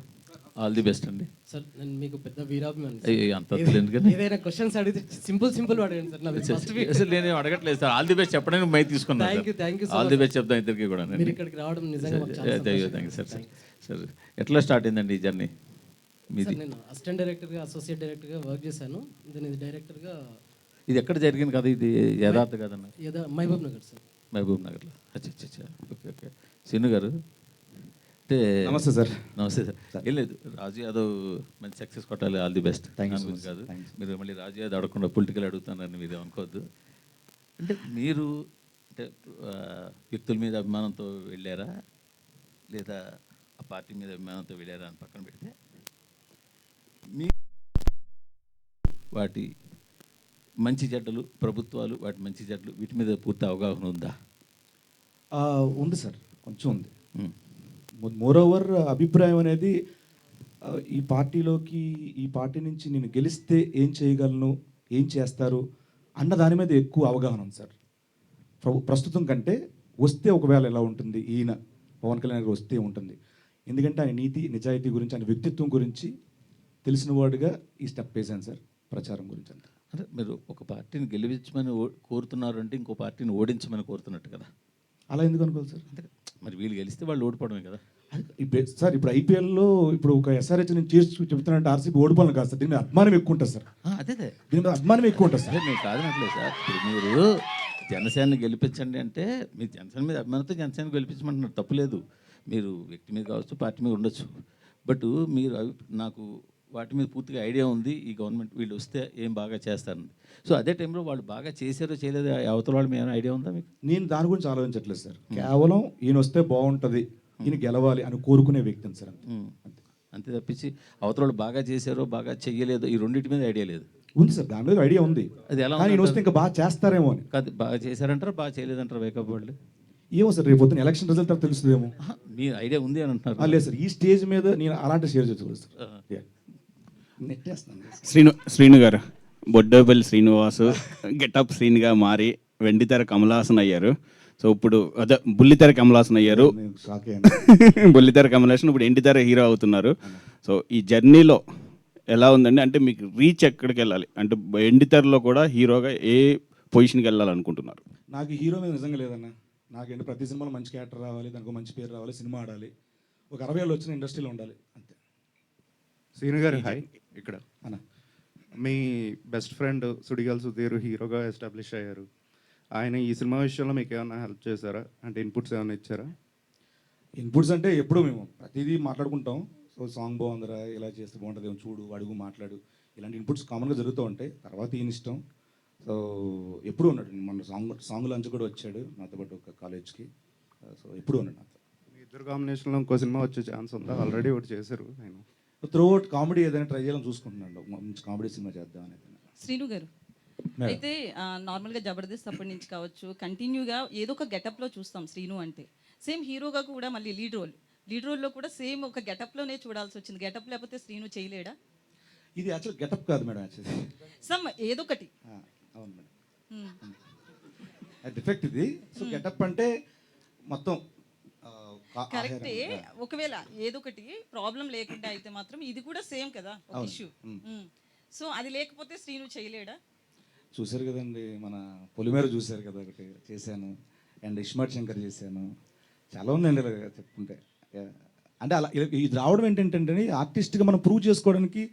ఆల్ ది బెస్ట్ అండి. సార్ నేను మీకు పెద్ద వీరాభిమాని. అంత తెలియదు కదా, ఏదైనా క్వశ్చన్స్ అడిగితే సింపుల్ అడగండి సార్. నాది ఫస్ట్ వీక్. అసలు నేను అడగట్లేదు సార్, ఆల్ ది బెస్ట్ చెప్పడానికి మై తీసుకున్నాను. Thank you all the best చెప్తాం ఇద్దరికి కూడా. మీరు ఇక్కడికి రావడం నిజంగా మాకు చాలా సంతోషం. Thank you sir. సార్ ఎట్లా స్టార్ట్ అయిందండి ఈ జర్నీ మీది? నేను అసిస్టెంట్ డైరెక్టర్గా, అసోసియేట్ డైరెక్టర్గా వర్క్ చేశాను. నేను ఇది డైరెక్టర్గా. ఇది ఎక్కడ జరిగింది కదా, ఇది యథార్థ కదన్న? మహబూబ్ నగర్ సార్. మహబూబ్ నగర్లో. అచ్చా. ఓకే. శ్రీను గారు అంటే నమస్తే సార్. నమస్తే సార్. ఏం లేదు, రాజు యాదవ్ మంచి సక్సెస్ కొట్టాలి, ఆల్ ది బెస్ట్. కాదు మీరు మళ్ళీ రాజు యాదవ్ అడగకుండా పొలిటికల్ అడుగుతున్నారని మీరు అనుకోవద్దు. అంటే మీరు అంటే వ్యక్తుల మీద అభిమానంతో వెళ్ళారా, లేదా ఆ పార్టీ మీద అభిమానంతో వెళ్ళారా అని పక్కన పెడితే, మీ వాటి మంచి చెడ్డలు, ప్రభుత్వాలు వాటి మంచి చెడ్డలు, వీటి మీద పూర్తి అవగాహన ఉందా? ఉంది సార్, కొంచెం ఉంది. మోరోవర్ అభిప్రాయం అనేది ఈ పార్టీ నుంచి నేను గెలిస్తే ఏం చేయగలను, ఏం చేస్తారు అన్న దాని మీద ఎక్కువ అవగాహన ఉంది సార్. ప్రస్తుతం కంటే వస్తే ఒకవేళ ఎలా ఉంటుంది, ఈయన పవన్ కళ్యాణ్ గారు వస్తే ఉంటుంది. ఎందుకంటే ఆయన నీతి నిజాయితీ గురించి, ఆయన వ్యక్తిత్వం గురించి తెలిసిన వాడుగా ఈ స్టెప్ వేశాను సార్, ప్రచారం గురించి అంతా. అంటే మీరు ఒక పార్టీని గెలిపించమని కోరుతున్నారు అంటే ఇంకో పార్టీని ఓడించమని కోరుతున్నట్టు కదా? అలా ఎందుకు అనుకోవాలి సార్? అంటే మరి వీళ్ళు గెలిస్తే వాళ్ళు ఓడిపోవడమే కదా సార్. ఇప్పుడు ఐపీఎల్లో ఇప్పుడు ఒక ఎస్ఆర్హెచ్ నేను చేసి చెప్తున్నానంటే ఆర్సీబీ ఓడిపోవాలి కాదు సార్, దీని మీద అభిమానం ఎక్కువ ఉంటుంది సార్. అదే దీని మీద అభిమానం ఎక్కువ ఉంటుంది సార్. నేను కాదనట్లేదు సార్. ఇప్పుడు మీరు జనసేనని గెలిపించండి అంటే మీరు జనసేన మీద అభిమానంతో జనసేన గెలిపించమంటున్నారు, తప్పులేదు. మీరు వ్యక్తి మీద కావచ్చు, పార్టీ మీద ఉండొచ్చు. బట్ మీరు నాకు వాటి మీద పూర్తిగా ఐడియా ఉంది, ఈ గవర్నమెంట్ వీళ్ళు వస్తే ఏం బాగా చేస్తారని. సో అదే టైంలో వాళ్ళు బాగా చేశారో చేయలేదో అవతల వాళ్ళు ఏమైనా ఐడియా ఉందా మీకు? నేను దాని గురించి ఆలోచించట్లేదు సార్. కేవలం ఈయన వస్తే బాగుంటుంది, ఈయన గెలవాలి అని కోరుకునే వ్యక్తిని సార్. అంతే తప్పించి అవతల వాళ్ళు బాగా చేశారో బాగా చెయ్యలేదో ఈ రెండింటి మీద ఐడియా లేదు. ఉంది సార్, దాని మీద ఐడియా ఉంది. అది ఎలా ఈయన వస్తే ఇంకా బాగా చేస్తారేమో అని. కాదు, బాగా చేశారంటారా బాగా చేయలేదంటారా వేకప్ వాళ్ళు? ఏమో సార్, రేపు పొద్దున ఎలక్షన్ రిజల్ట్ తర్వాత తెలుస్తుందేమో. మీ ఐడియా ఉంది అని అంటున్నారు? లేదు సార్, ఈ స్టేజ్ మీద నేను అలాంటి షేర్ చేసుకోలేదు సార్. శ్రీను గారు, బొడ్డోపల్లి శ్రీనివాసు గెటప్ శ్రీనిగా మారి వెండితెర కమలాసన్ అయ్యారు. సో ఇప్పుడు అదే బుల్లితెర కమలాసన్ అయ్యారు. బుల్లితెర కమలాసన్ ఇప్పుడు ఎండితెర హీరో అవుతున్నారు. సో ఈ జర్నీలో ఎలా ఉందండి? అంటే మీకు రీచ్ ఎక్కడికి వెళ్ళాలి అంటే ఎండితెరలో కూడా హీరోగా ఏ పొజిషన్కి వెళ్ళాలనుకుంటున్నారు? నాకు హీరో మీద నిజంగా లేదన్న. నాకేంటి ప్రతి సినిమాలో మంచి క్యారెక్టర్ రావాలి, దానికి మంచి పేరు రావాలి, సినిమా ఆడాలి, ఒక 60 ఏళ్ళు వచ్చిన ఇండస్ట్రీలో ఉండాలి అంతే. శ్రీను గారు హాయ్. ఇక్కడ అన్న మీ బెస్ట్ ఫ్రెండ్ సుడిగాల్ సుధీర్ హీరోగా ఎస్టాబ్లిష్ అయ్యారు. ఆయన ఈ సినిమా విషయంలో మీకు ఏమైనా హెల్ప్ చేశారా? అంటే ఇన్పుట్స్ ఏమైనా ఇచ్చారా? ఇన్పుట్స్ అంటే ఎప్పుడు మేము ప్రతిదీ మాట్లాడుకుంటాం. సో సాంగ్ బాగుందిరా, ఇలా చేస్తే బాగుంటుంది, చూడు, అడుగు, మాట్లాడు, ఇలాంటి ఇన్పుట్స్ కామన్గా జరుగుతూ ఉంటాయి. తర్వాత ఈయన ఇష్టం. సో ఎప్పుడు ఉన్నాడు, మన సాంగ్ లంచ్ కూడా వచ్చాడు నాతో పాటు ఒక కాలేజ్కి. సో ఎప్పుడు ఉన్నాడు నాతో. మీ ఇద్దరు కాంబినేషన్లో ఇంకో సినిమా వచ్చే ఛాన్స్ ఉందా? ఆల్రెడీ ఒకటి చేశారు. ఆయన త్రూఅవుట్ కామెడీ ఏదైనా ట్రై చేయాలని చూసుకుంటున్నాడు, మంచి కామెడీ సినిమా చేద్దాం అనేది. శ్రీను గారు అయితే నార్మల్గా జబర్దస్త్ అప్పటి నుంచి కావచ్చు కంటిన్యూగా ఏదో ఒక గెటప్లో చూస్తాం శ్రీను అంటే. సేమ్ హీరోగా కూడా మళ్ళీ లీడ్ రోల్లో కూడా సేమ్ ఒక గెటప్లోనే చూడాల్సి వచ్చింది. గెటప్ లేకపోతే శ్రీను చేయలేడా? ఇది యాక్చువల్ గెటప్ కాదు మేడం, యాక్చువల్లీ సమ్ ఏదో ఒకటి. అవును మేడం, డిఫెక్ట్ ఇది. సో గెటప్ అంటే మొత్తం కరెక్టే. ఒకవేళ ఏదో ఒకటి ప్రాబ్లం లేకుండా అయితే మాత్రం ఇది కూడా సేమ్ కదా ఒక ఇష్యూ. సో అది లేకపోతే శ్రీను చేయలేడా? చూశారు కదండి, మన పొలిమేర చూశారు కదా, ఒకటి చేశాను. అండ్ ఇస్మార్ట్ శంకర్ చేశాను. చాలా ఉందండి ఇలా చెప్పుకుంటే. అంటే అలా ఇది రావడం ఏంటంటే ఆర్టిస్ట్గా మనం ప్రూవ్ చేసుకోవడానికి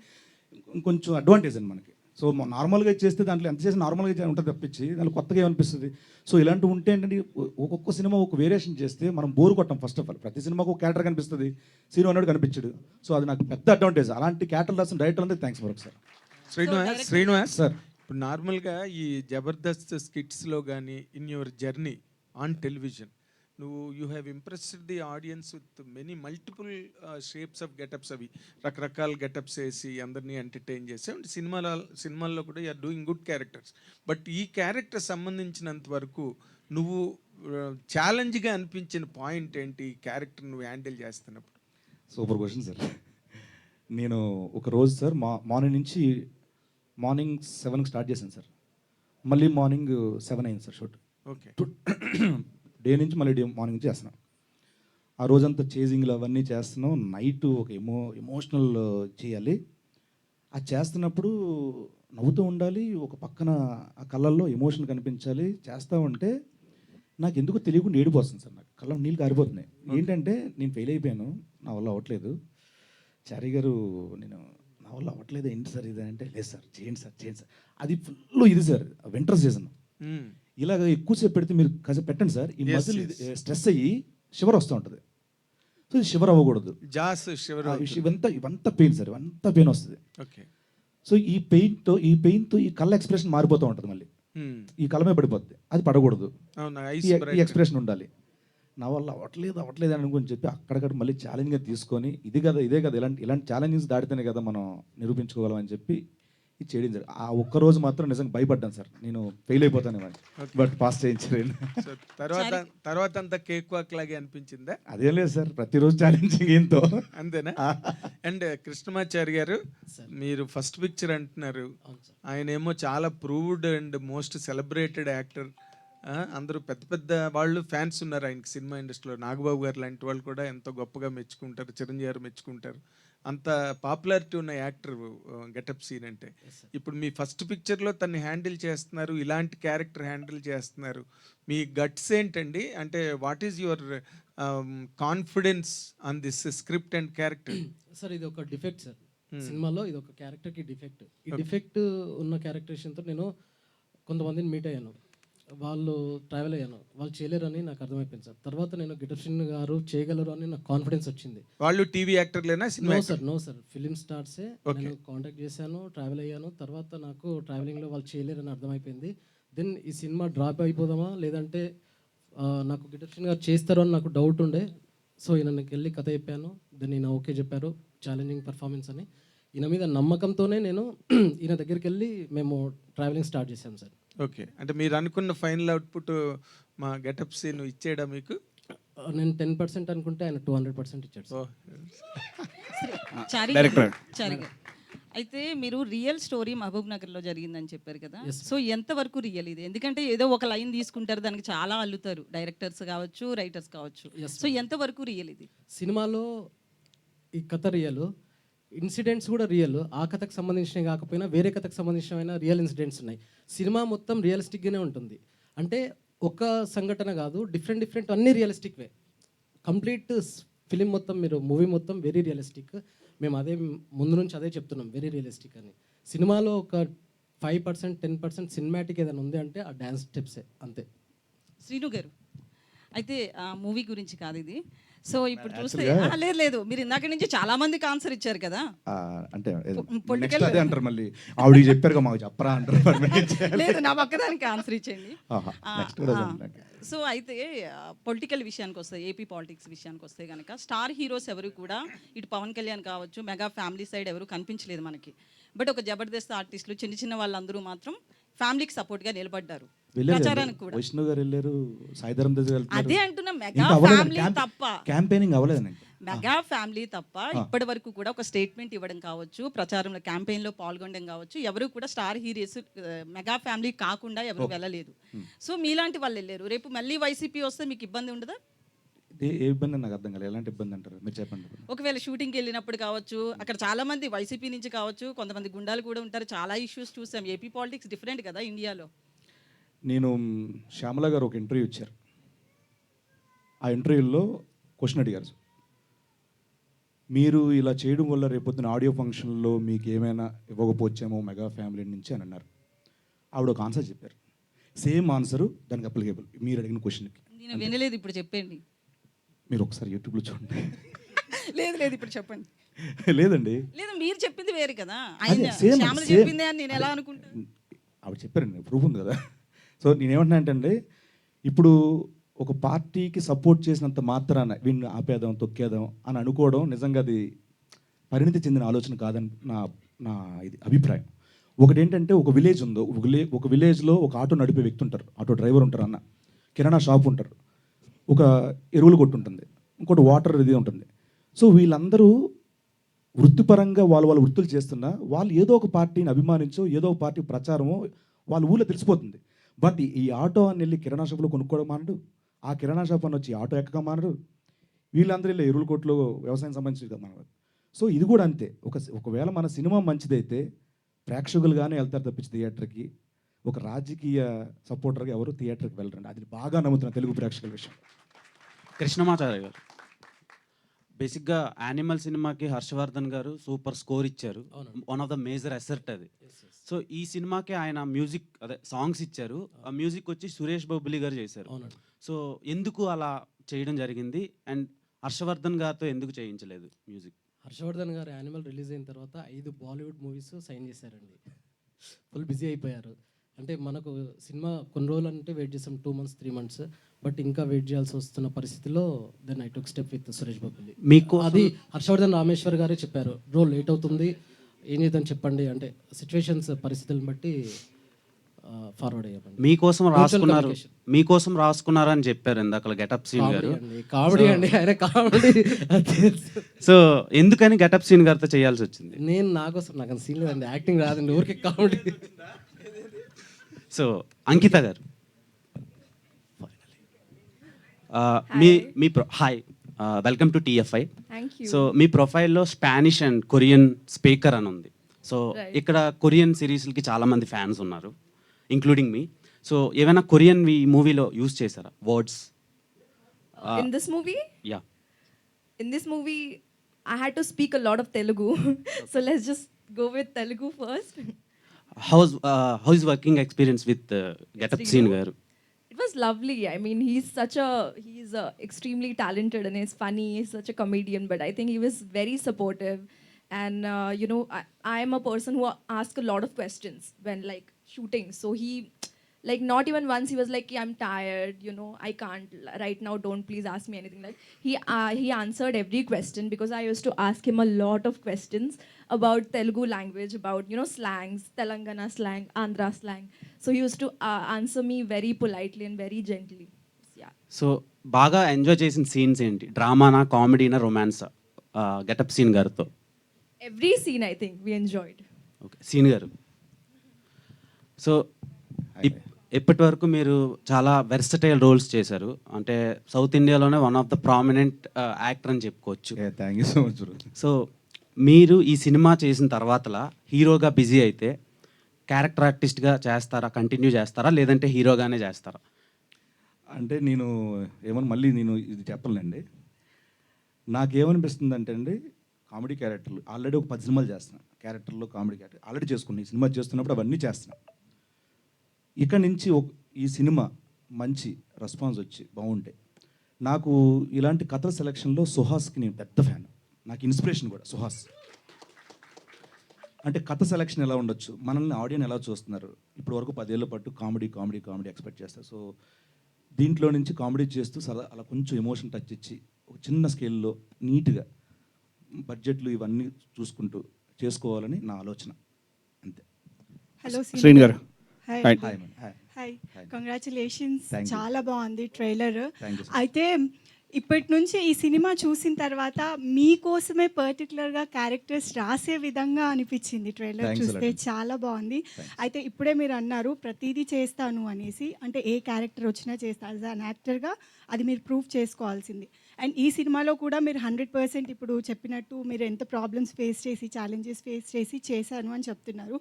కొంచెం అడ్వాంటేజ్ అండి మనకి. సో నార్మల్గా చేస్తే దాంట్లో ఎంత చేసి నార్మల్గా ఉంటుంది తప్పించి దాంట్లో కొత్తగా ఏమనిపిస్తుంది. సో ఇలాంటివి ఉంటే ఏంటంటే ఒక్కొక్క సినిమా ఒక వేరియేషన్ చేస్తే మనం బోర్ కొట్టాం. ఫస్ట్ ఆఫ్ ఆల్ ప్రతి సినిమాకు ఒక క్యారెక్టర్ కనిపిస్తుంది, హీరో అన్నాడు కనిపించాడు. సో అది నాకు పెద్ద అడ్వాంటేజ్. అలాంటి క్యారెక్టర్ రాసిన డైరెక్టర్ అంతా థ్యాంక్స్ ఫర్ ఒకసారి. శ్రీనివాస్ సార్, ఇప్పుడు నార్మల్గా ఈ జబర్దస్త్ స్కిట్స్లో కానీ in your journey on television you have impressed the audience with many multiple shapes of getups. అవి రకరకాల గెటప్స్ వేసి అందరినీ ఎంటర్టైన్ చేసి అండ్ సినిమాల్లో కూడా you're doing good characters. But ఈ క్యారెక్టర్ సంబంధించినంత వరకు నువ్వు ఛాలెంజ్గా అనిపించిన పాయింట్ ఏంటి క్యారెక్టర్ నువ్వు హ్యాండిల్ చేస్తున్నప్పుడు? Super question sir. నేను ఒక రోజు సార్ మార్నింగ్ 7కి స్టార్ట్ చేశాను సార్. మళ్ళీ మార్నింగ్ 7 అయింది సార్ షూట్. ఓకే. డే నుంచి మళ్ళీ మార్నింగ్ నుంచి చేస్తున్నాం. ఆ రోజంతా చేజింగ్లు అవన్నీ చేస్తున్నాం. నైట్ ఒక ఎమోషనల్ చేయాలి. అది చేస్తున్నప్పుడు నవ్వుతూ ఉండాలి, ఒక పక్కన ఆ కళ్ళల్లో ఎమోషన్ కనిపించాలి. చేస్తూ ఉంటే నాకు ఎందుకు తెలియకుండా ఏడుపు వస్తుంది సార్. నాకు కళ్ళ నీళ్ళు కారిపోతున్నాయి. ఏంటంటే నేను ఫెయిల్ అయిపోయాను, నా వల్ల అవ్వట్లేదు. చారీ గారు నేను నా వల్ల అవ్వట్లేదు ఏంటి సార్ ఇది అంటే, లేదు సార్ చేయండి సార్. అది ఫుల్ ఇది సార్ వింటర్ సీజన్. ఇలాగ ఎక్కువసేపు పెడితే మీరు కాసేపు పెట్టండి సార్, ఈ మజిల్ స్ట్రెస్ అయ్యి షివర్ వస్తూ ఉంటుంది. సో ఇది షివర్ అవ్వకూడదు. ఇవంతా పెయిన్ సార్, ఇవంతా పెయిన్ వస్తుంది. ఓకే. సో ఈ పెయిన్తో ఈ కళ్ళ ఎక్స్ప్రెషన్ మారిపోతూ ఉంటుంది. మళ్ళీ ఈ కళ్ళమే పడిపోద్ది, అది పడకూడదు. ఈ ఎక్స్ప్రెషన్ ఉండాలి. నా వల్ల అవ్వట్లేదు అనుకుని చెప్పి అక్కడక్కడ మళ్ళీ ఛాలెంజ్గా తీసుకొని ఇదే కదా ఇలాంటి ఛాలెంజెస్ దాటితేనే కదా మనం నిరూపించుకోగలం అని చెప్పి ఇది చేయడం జరిగింది. ఆ ఒక్కరోజు మాత్రం నిజంగా భయపడ్డాను సార్, నేను ఫెయిల్ అయిపోతాను అని. బట్ పాస్ చేయించారు. తర్వాత అంతా కేక్ వాక్ లాగే అనిపించిందా? అదేం లేదు సార్, ప్రతిరోజు ఛాలెంజింగ్ ఏంతో. అంతేనా? అండ్ కృష్ణమాచారి గారు, మీరు ఫస్ట్ పిక్చర్ అంటున్నారు, ఆయన ఏమో చాలా proved and most celebrated actor. అందరూ పెద్ద పెద్ద వాళ్ళు ఫ్యాన్స్ ఉన్నారు ఆయనకి సినిమా ఇండస్ట్రీలో. నాగబాబు గారు లాంటి వాళ్ళు కూడా ఎంతో గొప్పగా మెచ్చుకుంటారు, చిరంజీవి గారు మెచ్చుకుంటారు. అంత పాపులారిటీ ఉన్న యాక్టర్ గెటప్ సీన్ అంటే. ఇప్పుడు మీ ఫస్ట్ పిక్చర్లో తన్ని హ్యాండిల్ చేస్తున్నారు, ఇలాంటి క్యారెక్టర్ హ్యాండిల్ చేస్తున్నారు. మీ గట్స్ ఏంటండి? అంటే what is your confidence on this script and character? Sir ఇది ఒక డిఫెక్ట్ సార్ సినిమాలో, ఇది ఒక క్యారెక్టర్కి డిఫెక్ట్. ఈ డిఫెక్ట్ ఉన్న క్యారెక్టరేషన్తో నేను కొంతమందిని మీట్ అయ్యాను, వాళ్ళు ట్రావెల్ అయ్యాను, వాళ్ళు చేయలేరని నాకు అర్థమైపోయింది సార్. తర్వాత నేను గెటప్ సీన్ గారు చేయగలరు అని నాకు కాన్ఫిడెన్స్ వచ్చింది. వాళ్ళు టీవీ యాక్టర్లేనా? నో సార్ ఫిలిం స్టార్సే. నేను కాంటాక్ట్ చేశాను, ట్రావెల్ అయ్యాను. తర్వాత నాకు ట్రావెలింగ్లో వాళ్ళు చేయలేరని అర్థమైపోయింది. దెన్ ఈ సినిమా డ్రాప్ అయిపోదామా లేదంటే నాకు గెటప్ సీన్ గారు చేస్తారు అని నాకు డౌట్ ఉండే. సో ఈయనకి వెళ్ళి కథ చెప్పాను. దెన్ ఈయన ఓకే చెప్పారు, ఛాలెంజింగ్ పర్ఫార్మెన్స్ అని. ఈయన మీద నమ్మకంతోనే నేను ఈయన దగ్గరికి వెళ్ళి మేము ట్రావెలింగ్ స్టార్ట్ చేశాం సార్. ఓకే. అంటే మీరు అనుకున్న ఫైనల్ అవుట్పుట్ మా గెటప్ సీన్ ఇచ్చేయడా మీకు? నేను 10% అనుకుంటే ఆయన 200% ఇచ్చాడు. అయితే మీరు రియల్ స్టోరీ మహబూబ్ నగర్లో జరిగిందని చెప్పారు కదా, సో ఎంతవరకు రియల్ ఇది? ఎందుకంటే ఏదో ఒక లైన్ తీసుకుంటారు, దానికి చాలా అల్లుతారు డైరెక్టర్స్ కావచ్చు, రైటర్స్ కావచ్చు. సో ఎంతవరకు రియల్ ఇది? సినిమాలో ఈ కథ రియల్, ఇన్సిడెంట్స్ కూడా రియల్. ఆ కథకు సంబంధించినవి కాకపోయినా వేరే కథకు సంబంధించిన రియల్ ఇన్సిడెంట్స్ ఉన్నాయి. సినిమా మొత్తం రియలిస్టిక్గానే ఉంటుంది. అంటే ఒక సంఘటన కాదు, డిఫరెంట్ అన్నీ రియలిస్టిక్ వే. కంప్లీట్ ఫిలిం మొత్తం, మీరు మూవీ మొత్తం వెరీ రియలిస్టిక్. మేము అదే ముందు నుంచి అదే చెప్తున్నాం, వెరీ రియలిస్టిక్ అని. సినిమాలో ఒక 5% 10% సినిమాటిక్ ఏదైనా ఉంది అంటే ఆ డ్యాన్స్ స్టెప్సే, అంతే. శ్రీను గారు, అయితే ఆ మూవీ గురించి కాదు ఇది. సో ఇప్పుడు చూస్తే లేదు మీరు ఇందాక నుంచి చాలా మందికి ఆన్సర్ ఇచ్చారు కదా, అంటే అదే అంటారు మళ్ళీ ఆవిడ చెప్పారు మాకు చెప్పరా అంటారు. లేదు నా పక్కదానికి ఆన్సర్ ఇచ్చేయండి. సో అయితే పొలిటికల్ విషయానికి వస్తే, ఏపీ పాలిటిక్స్ విషయానికి వస్తే కనుక స్టార్ హీరోస్ ఎవరు కూడా ఇటు పవన్ కళ్యాణ్ కావచ్చు, మెగా ఫ్యామిలీ సైడ్ ఎవరు కనిపించలేదు మనకి. బట్ ఒక జబర్దస్త్ ఆర్టిస్టులు చిన్న వాళ్ళందరూ మాత్రం ఫ్యామిలీకి సపోర్ట్గా నిలబడ్డారు. ప్రచారానికి కూడా వైష్ణవ్ గారు వెళ్ళారు, సాయిధరం తేజ్ గారు. అదే అంటున్నా, మెగా ఫ్యామిలీ తప్ప క్యాంపెయినింగ్ అవ్వలేదండి. మెగా ఫ్యామిలీ తప్ప ఇప్పటి వరకు కూడా ఒక స్టేట్మెంట్ ఇవ్వడం కావచ్చు, ప్రచారంలో క్యాంపెయిన్లో పాల్గొనడం కావచ్చు, ఎవరు కూడా స్టార్ హీరోస్ మెగా ఫ్యామిలీ కాకుండా ఎవరు వెళ్ళలేదు. సో మీలాంటి వాళ్ళు వెళ్ళారు. రేపు మళ్ళీ వైసీపీ వస్తే మీకు ఇబ్బంది ఉండదా? ఏ ఇబ్బంది నాకు అర్థం కాలేదు. ఎలాంటి ఇబ్బంది అంటారు మీరు చెప్పండి. ఒకవేళ షూటింగ్కి వెళ్ళినప్పుడు కావచ్చు, అక్కడ చాలా మంది వైసీపీ నుంచి కావచ్చు, కొంతమంది గుండాలు కూడా ఉంటారు, చాలా ఇష్యూస్ చూసాం. ఏపీ పాలిటిక్స్ డిఫరెంట్ కదా ఇండియాలో. నేను శ్యామల గారు ఒక ఇంటర్వ్యూ ఇచ్చారు. ఆ ఇంటర్వ్యూలో క్వశ్చన్ అడిగారు, మీరు ఇలా చేయడం వల్ల రేపొద్దున ఆడియో ఫంక్షన్లో మీకు ఏమైనా ఇవ్వకపోవచ్చేమో మెగా ఫ్యామిలీ నుంచి అని అన్నారు. ఆవిడ ఒక ఆన్సర్ చెప్పారు, సేమ్ ఆన్సరు దానికి అప్లికేబుల్ మీరు అడిగిన క్వశ్చన్కి. నేను వినలేదు, ఇప్పుడు చెప్పండి. మీరు ఒకసారి యూట్యూబ్లో చూడండి. లేదు ఇప్పుడు చెప్పండి. లేదండి, లేదు మీరు చెప్పింది వేరు కదా, ఆయన శ్యామల చెప్పింది అని నేను ఎలా అనుకుంటాను? ఆవిడ చెప్పారండి, ప్రూఫ్ ఉంది కదా. సో నేనేమంటున్నా అంటే, ఇప్పుడు ఒక పార్టీకి సపోర్ట్ చేసినంత మాత్రాన వీడిని ఆపేద్దాం, తొక్కేద్దాం అని అనుకోవడం నిజంగా అది పరిణితి చెందిన ఆలోచన కాదని నా ఇది అభిప్రాయం. ఒకటి ఏంటంటే, ఒక విలేజ్ ఉందో, ఒక విలేజ్లో ఒక ఆటో నడిపే వ్యక్తి ఉంటారు, ఆటో డ్రైవర్ ఉంటారు అన్న. కిరాణా షాప్ ఉంటారు, ఒక ఎరువులు కొట్టు ఉంటుంది, ఇంకోటి వాటర్ ఇది ఉంటుంది. సో వీళ్ళందరూ వృత్తిపరంగా వాళ్ళ వృత్తులు చేస్తున్నా వాళ్ళు ఏదో ఒక పార్టీని అభిమానించో ఏదో ఒక పార్టీ ప్రచారమో వాళ్ళ ఊళ్ళో తెలిసిపోతుంది. బట్ ఈ ఆటో అని వెళ్ళి కిరాణా షాప్లో కొనుక్కోవడం మానడు, ఆ కిరాణా షాప్ అని వచ్చి ఆటో ఎక్కక మానడు, వీళ్ళందరూ వెళ్ళి ఎరువుల కొట్లో వ్యవసాయం సంబంధించి మానడు. సో ఇది కూడా అంతే. ఒకవేళ మన సినిమా మంచిదైతే ప్రేక్షకులుగానే వెళ్తారు తప్పించి థియేటర్కి. ఒక రాజకీయ సపోర్టర్గా ఎవరు థియేటర్కి వెళ్ళరండి. అది బాగా నమ్ముతున్నా తెలుగు ప్రేక్షకుల విషయం. కృష్ణమాచార్య గారు, బేసిక్గా యానిమల్ సినిమాకి హర్షవర్ధన్ గారు సూపర్ స్కోర్ ఇచ్చారు, one of the major asset అది. సో ఈ సినిమాకి ఆయన మ్యూజిక్ అదే సాంగ్స్ ఇచ్చారు, ఆ మ్యూజిక్ వచ్చి సురేష్ బొబ్బిలి గారు చేశారు. సో ఎందుకు అలా చేయడం జరిగింది అండ్ హర్షవర్ధన్ గారితో ఎందుకు చేయించలేదు మ్యూజిక్? హర్షవర్ధన్ గారు యానిమల్ రిలీజ్ అయిన తర్వాత 5 బాలీవుడ్ మూవీస్ సైన్ చేశారండి. ఫుల్ బిజీ అయిపోయారు. అంటే మనకు సినిమా కొన్ని రోజులు అంటే వెయిట్ చేసాం, 2 months 3 months, బట్ ఇంకా వెయిట్ చేయాల్సి వస్తున్న పరిస్థితిలో then I took step with Suresh Bobbili. మీకు అది హర్షవర్ధన్ రామేశ్వర్ గారే చెప్పారు, బ్రో లేట్ అవుతుంది ఏం చేద్దాం చెప్పండి అంటే సిచ్యువేషన్స్ పరిస్థితులను బట్టి ఫార్వర్డ్ అయ్యామండి. మీకోసం రాసుకున్నారని చెప్పారు ఇందాక గెటప్ సీన్ గారు. కామెడీ అండి ఆయన, కామెడీ. సో ఎందుకని గెటప్ సీన్ గారితో చేయాల్సి వచ్చింది? నేను నాకు సీన్ లేదండి, యాక్టింగ్ రాదండి, ఊరికే comedy. So Ankita garu, hi, welcome to TFI. So మీ ప్రొఫైల్లో స్పానిష్ అండ్ కొరియన్ స్పీకర్ అని ఉంది. సో ఇక్కడ కొరియన్ సిరీస్లకి చాలామంది ఫ్యాన్స్ ఉన్నారు, ఇంక్లూడింగ్ మీ. సో ఏమైనా కొరియన్ ఈ మూవీలో యూజ్ చేశారా words? In this movie? Yeah. In this movie, I had to speak a lot of Telugu. So let's just go with Telugu first. How's working experience with Getup Scene garu? It was lovely. I mean, he's extremely talented and he's funny. He's such a comedian, but I think he was very supportive. And I am a person who asks a lot of questions when like shooting. So he, like, not even once he was like, I'm tired, I can't right now, don't please ask me anything. Like he answered every question, because I used to ask him a lot of questions about Telugu language, about slangs, Telangana slang, Andhra slang. So he used to answer me very politely and very gently. Yeah. So baga enjoy చేసిన scenes ఏంటి? డ్రామానా, కామెడీనా, రొమాన్సా getup Seenu గారితో? Every scene I think we enjoyed. Okay, Seenu garu. So ఇప్పటి వరకు మీరు చాలా వెర్సటైల్ రోల్స్ చేశారు, అంటే సౌత్ ఇండియాలోనే one of the prominent actor అని చెప్పుకోవచ్చు. Thank you so much. So మీరు ఈ సినిమా చేసిన తర్వాతలా హీరోగా బిజీ అయితే క్యారెక్టర్ ఆర్టిస్ట్గా చేస్తారా, కంటిన్యూ చేస్తారా, లేదంటే హీరోగానే చేస్తారా? అంటే నేను మళ్ళీ ఇది చెప్పలేండి. నాకేమనిపిస్తుంది అంటే అండి, కామెడీ క్యారెక్టర్లు ఆల్రెడీ ఒక 10 సినిమాలు చేస్తున్నాను, క్యారెక్టర్లో కామెడీ క్యారెక్టర్ ఆల్రెడీ చేసుకున్నాను. ఈ సినిమా చేస్తున్నప్పుడు అవన్నీ చేస్తున్నాను. ఇక నుంచి ఈ సినిమా మంచి రెస్పాన్స్ వచ్చి బాగుంటే, నాకు ఇలాంటి కథల సెలక్షన్లో సుహాస్కి నేను పెద్ద ఫ్యాన్, నాకు ఇన్స్పిరేషన్ కూడా సుహాస్. అంటే కథ సెలక్షన్ ఎలా ఉండొచ్చు, మనల్ని ఆడియన్స్ ఎలా చూస్తున్నారు, ఇప్పటి వరకు 10 ఏళ్ళ పాటు కామెడీ కామెడీ కామెడీ ఎక్స్పెక్ట్ చేస్తారు. సో దీంట్లో నుంచి కామెడీ చేస్తూ అలా కొంచెం ఎమోషన్ టచ్ ఇచ్చి ఒక చిన్న స్కేల్లో నీట్గా బడ్జెట్లు ఇవన్నీ చూసుకుంటూ చేసుకోవాలని నా ఆలోచన, అంతే. హలో శ్రీని గారు, హాయ్, కంగ్రాచులేషన్స్. చాలా బాగుంది ట్రైలర్. అయితే ఇప్పటి నుంచి ఈ సినిమా చూసిన తర్వాత మీకోసమే పర్టికులర్గా క్యారెక్టర్స్ రాసే విధంగా అనిపించింది ట్రైలర్ చూస్తే. చాలా బాగుంది. అయితే ఇప్పుడే మీరు అన్నారు ప్రతిదీ చేస్తాను అనేసి, అంటే ఏ క్యారెక్టర్ వచ్చినా చేస్తాను యాజ్ అన్ యాక్టర్గా, అది మీరు ప్రూవ్ చేసుకోవాల్సింది. అండ్ ఈ సినిమాలో కూడా మీరు 100% ఇప్పుడు చెప్పినట్టు మీరు ఎంత ప్రాబ్లమ్స్ ఫేస్ చేసి, ఛాలెంజెస్ ఫేస్ చేసి చేశాను అని చెప్తున్నారు.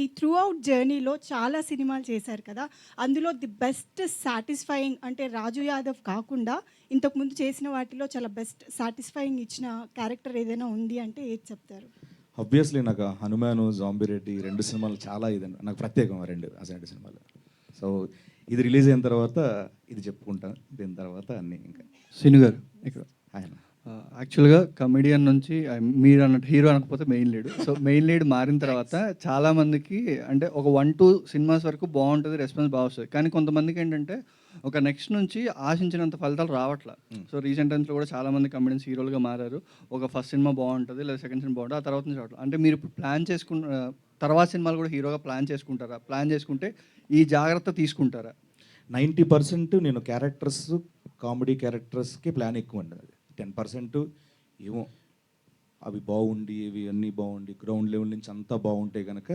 ఈ త్రూ అవుట్ జర్నీలో చాలా సినిమాలు చేశారు కదా, అందులో ది బెస్ట్ సాటిస్ఫైయింగ్ అంటే రాజు యాదవ్ కాకుండా ఇంతకుముందు చేసిన వాటిలో చాలా బెస్ట్ సాటిస్ఫైయింగ్ ఇచ్చిన క్యారెక్టర్ ఏదైనా ఉంది అంటే ఏది చెప్తారు? ఆబ్వియస్లీ నాకు హనుమాను, జాంబిరెడ్డి 2 సినిమాలు చాలా ఇదండి, నాకు ప్రత్యేకం 2 సినిమాలు. సో ఇది రిలీజ్ అయిన తర్వాత ఇది చెప్పుకుంటాను, దీని తర్వాత అన్నీ. ఇంకా శ్రీను గారు ఇక్కడ యాక్చువల్గా కమెడియన్ నుంచి మీరు అన్నట్టు హీరో అనకపోతే main lead. So main lead మారిన తర్వాత చాలామందికి అంటే ఒక 1-2 సినిమాస్ వరకు బాగుంటుంది, రెస్పాన్స్ బాగా వస్తుంది. కానీ కొంతమందికి ఏంటంటే ఒక నెక్స్ట్ నుంచి ఆశించినంత ఫలితాలు రావట్లా. సో రీసెంట్ టైమ్స్లో కూడా చాలామంది కమెడియన్స్ హీరోలుగా మారారు. ఒక ఫస్ట్ సినిమా బాగుంటుంది, లేదా సెకండ్ సినిమా బాగుంటుంది, ఆ తర్వాత నుంచి రావట్లేదు. అంటే మీరు ప్లాన్ తర్వాత సినిమాలు కూడా హీరోగా ప్లాన్ చేసుకుంటారా? ప్లాన్ చేసుకుంటే ఈ జాగ్రత్త తీసుకుంటారా? 90% నేను క్యారెక్టర్స్, కామెడీ క్యారెక్టర్స్కి ప్లాన్ ఎక్కువ అండి. 10% ఏమో అవి బాగుండి, ఇవి అన్నీ బాగుండి, గ్రౌండ్ లెవెల్ నుంచి అంతా బాగుంటే కనుక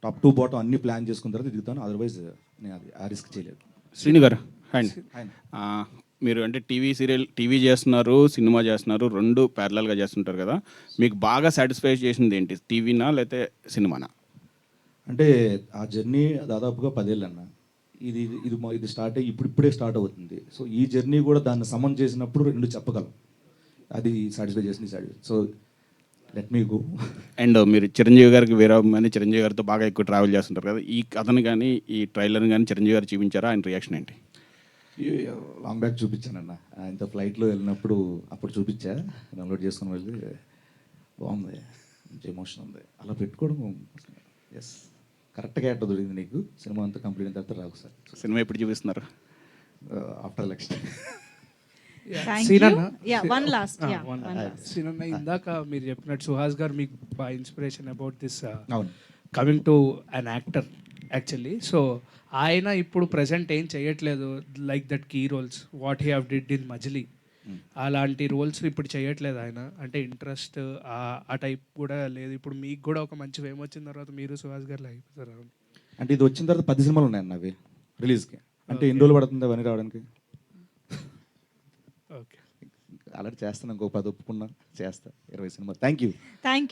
టాప్ టు బాటం అన్నీ ప్లాన్ చేసుకున్న తర్వాత దిగుతాను. అదర్వైజ్ నేను అది ఆ రిస్క్ చేయలేదు. శ్రీను గారు అండ్ మీరు అంటే టీవీ చేస్తున్నారు, సినిమా చేస్తున్నారు, రెండు ప్యారలల్గా చేస్తుంటారు కదా, మీకు బాగా సాటిస్ఫై చేసింది ఏంటి, టీవీనా లేకపోతే సినిమానా? అంటే ఆ జర్నీ దాదాపుగా 10 ఏళ్ళు అన్న. ఇది స్టార్ట్ అయ్యి ఇప్పుడే స్టార్ట్ అవుతుంది. సో ఈ జర్నీ కూడా దాన్ని సమన్ చేసినప్పుడు 2 చెప్పగలం. అది సాటిస్ఫై చేసింది. So let me go. And మీరు చిరంజీవి గారికి వేరే కానీ చిరంజీవి గారితో బాగా ఎక్కువ ట్రావెల్ చేస్తుంటారు కదా, ఈ కథను కానీ ఈ ట్రైలర్ని కానీ చిరంజీవి గారు చూపించారా? ఆయన రియాక్షన్ ఏంటి? లాంగ్ బ్యాక్ చూపించానన్న. ఆయనతో ఫ్లైట్లో వెళ్ళినప్పుడు అప్పుడు చూపించా, డౌన్లోడ్ చేసుకుని వెళ్ళి బాగుంది, మంచి ఎమోషన్ ఉంది. అలా పెట్టుకోవడం ఎస్ కరెక్ట్గా ఎట్ట దొరికింది నీకు. సినిమా అంతా కంప్లీట్ అయిన తర్వాత రాకు సార్. సినిమా ఎప్పుడు చూపిస్తున్నారు? After election. సీనన్న, ఇందాక మీరు చెప్పినట్టు సుహాస్ గారు మీకు బాగా ఇన్స్పిరేషన్ అబౌట్ దిస్ అవును, coming to an actor actually. So ఆయన ఇప్పుడు ప్రజెంట్ ఏం చేయట్లేదు, like that key roles what he have did in Majili, అలాంటి రోల్స్ ఇప్పుడు చేయట్లేదు ఆయన. అంటే ఇంట్రెస్ట్ ఆ టైప్ కూడా లేదు. ఇప్పుడు మీకు కూడా ఒక మంచి ఫేమ్ వచ్చిన తర్వాత మీరు సుహాస్ గారు అయిపోతారు. అంటే ఇది వచ్చిన తర్వాత 10 సినిమాలు ఉన్నాయన్న అవి రిలీజ్కి. అంటే ఎన్ని రోజులు పడుతుంది అవన్నీ రావడానికి? ఓకే, ఆల్రెడీ చేస్తాను, ఇంకో 10 ఒప్పుకున్నా చేస్తా, 20 సినిమా. Thank you.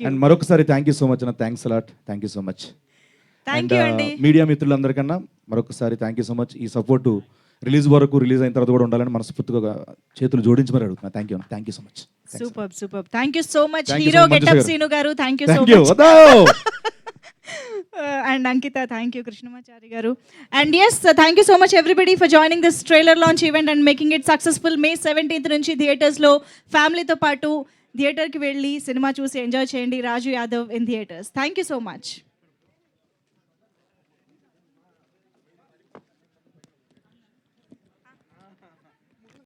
అండ్ మరొకసారి థ్యాంక్ యూ సో మచ్ అన్న. Thanks a lot. Thank you so much. And media మిత్రులందరికన్నా మరొకసారి థ్యాంక్ యూ సో మచ్. ఈ సపోర్టు రిలీజ్ వరకు, రిలీజ్ అయిన తర్వాత కూడా ఉండాలని మనస్ఫూర్తిగా చేతులు జోడించి మరి అడుగుతున్నా. Thank you so much. Super. Thank you so much hero Getup Seenu garu. Thank you so much. And Ankita, thank you Krishnamachari garu. And yes, thank you so much everybody for joining this trailer launch event and making it successful. May 17th nunchi theaters lo family tho paatu theater ki velli cinema choose enjoy cheyandi. Raju Yadav in theaters. Thank you so much.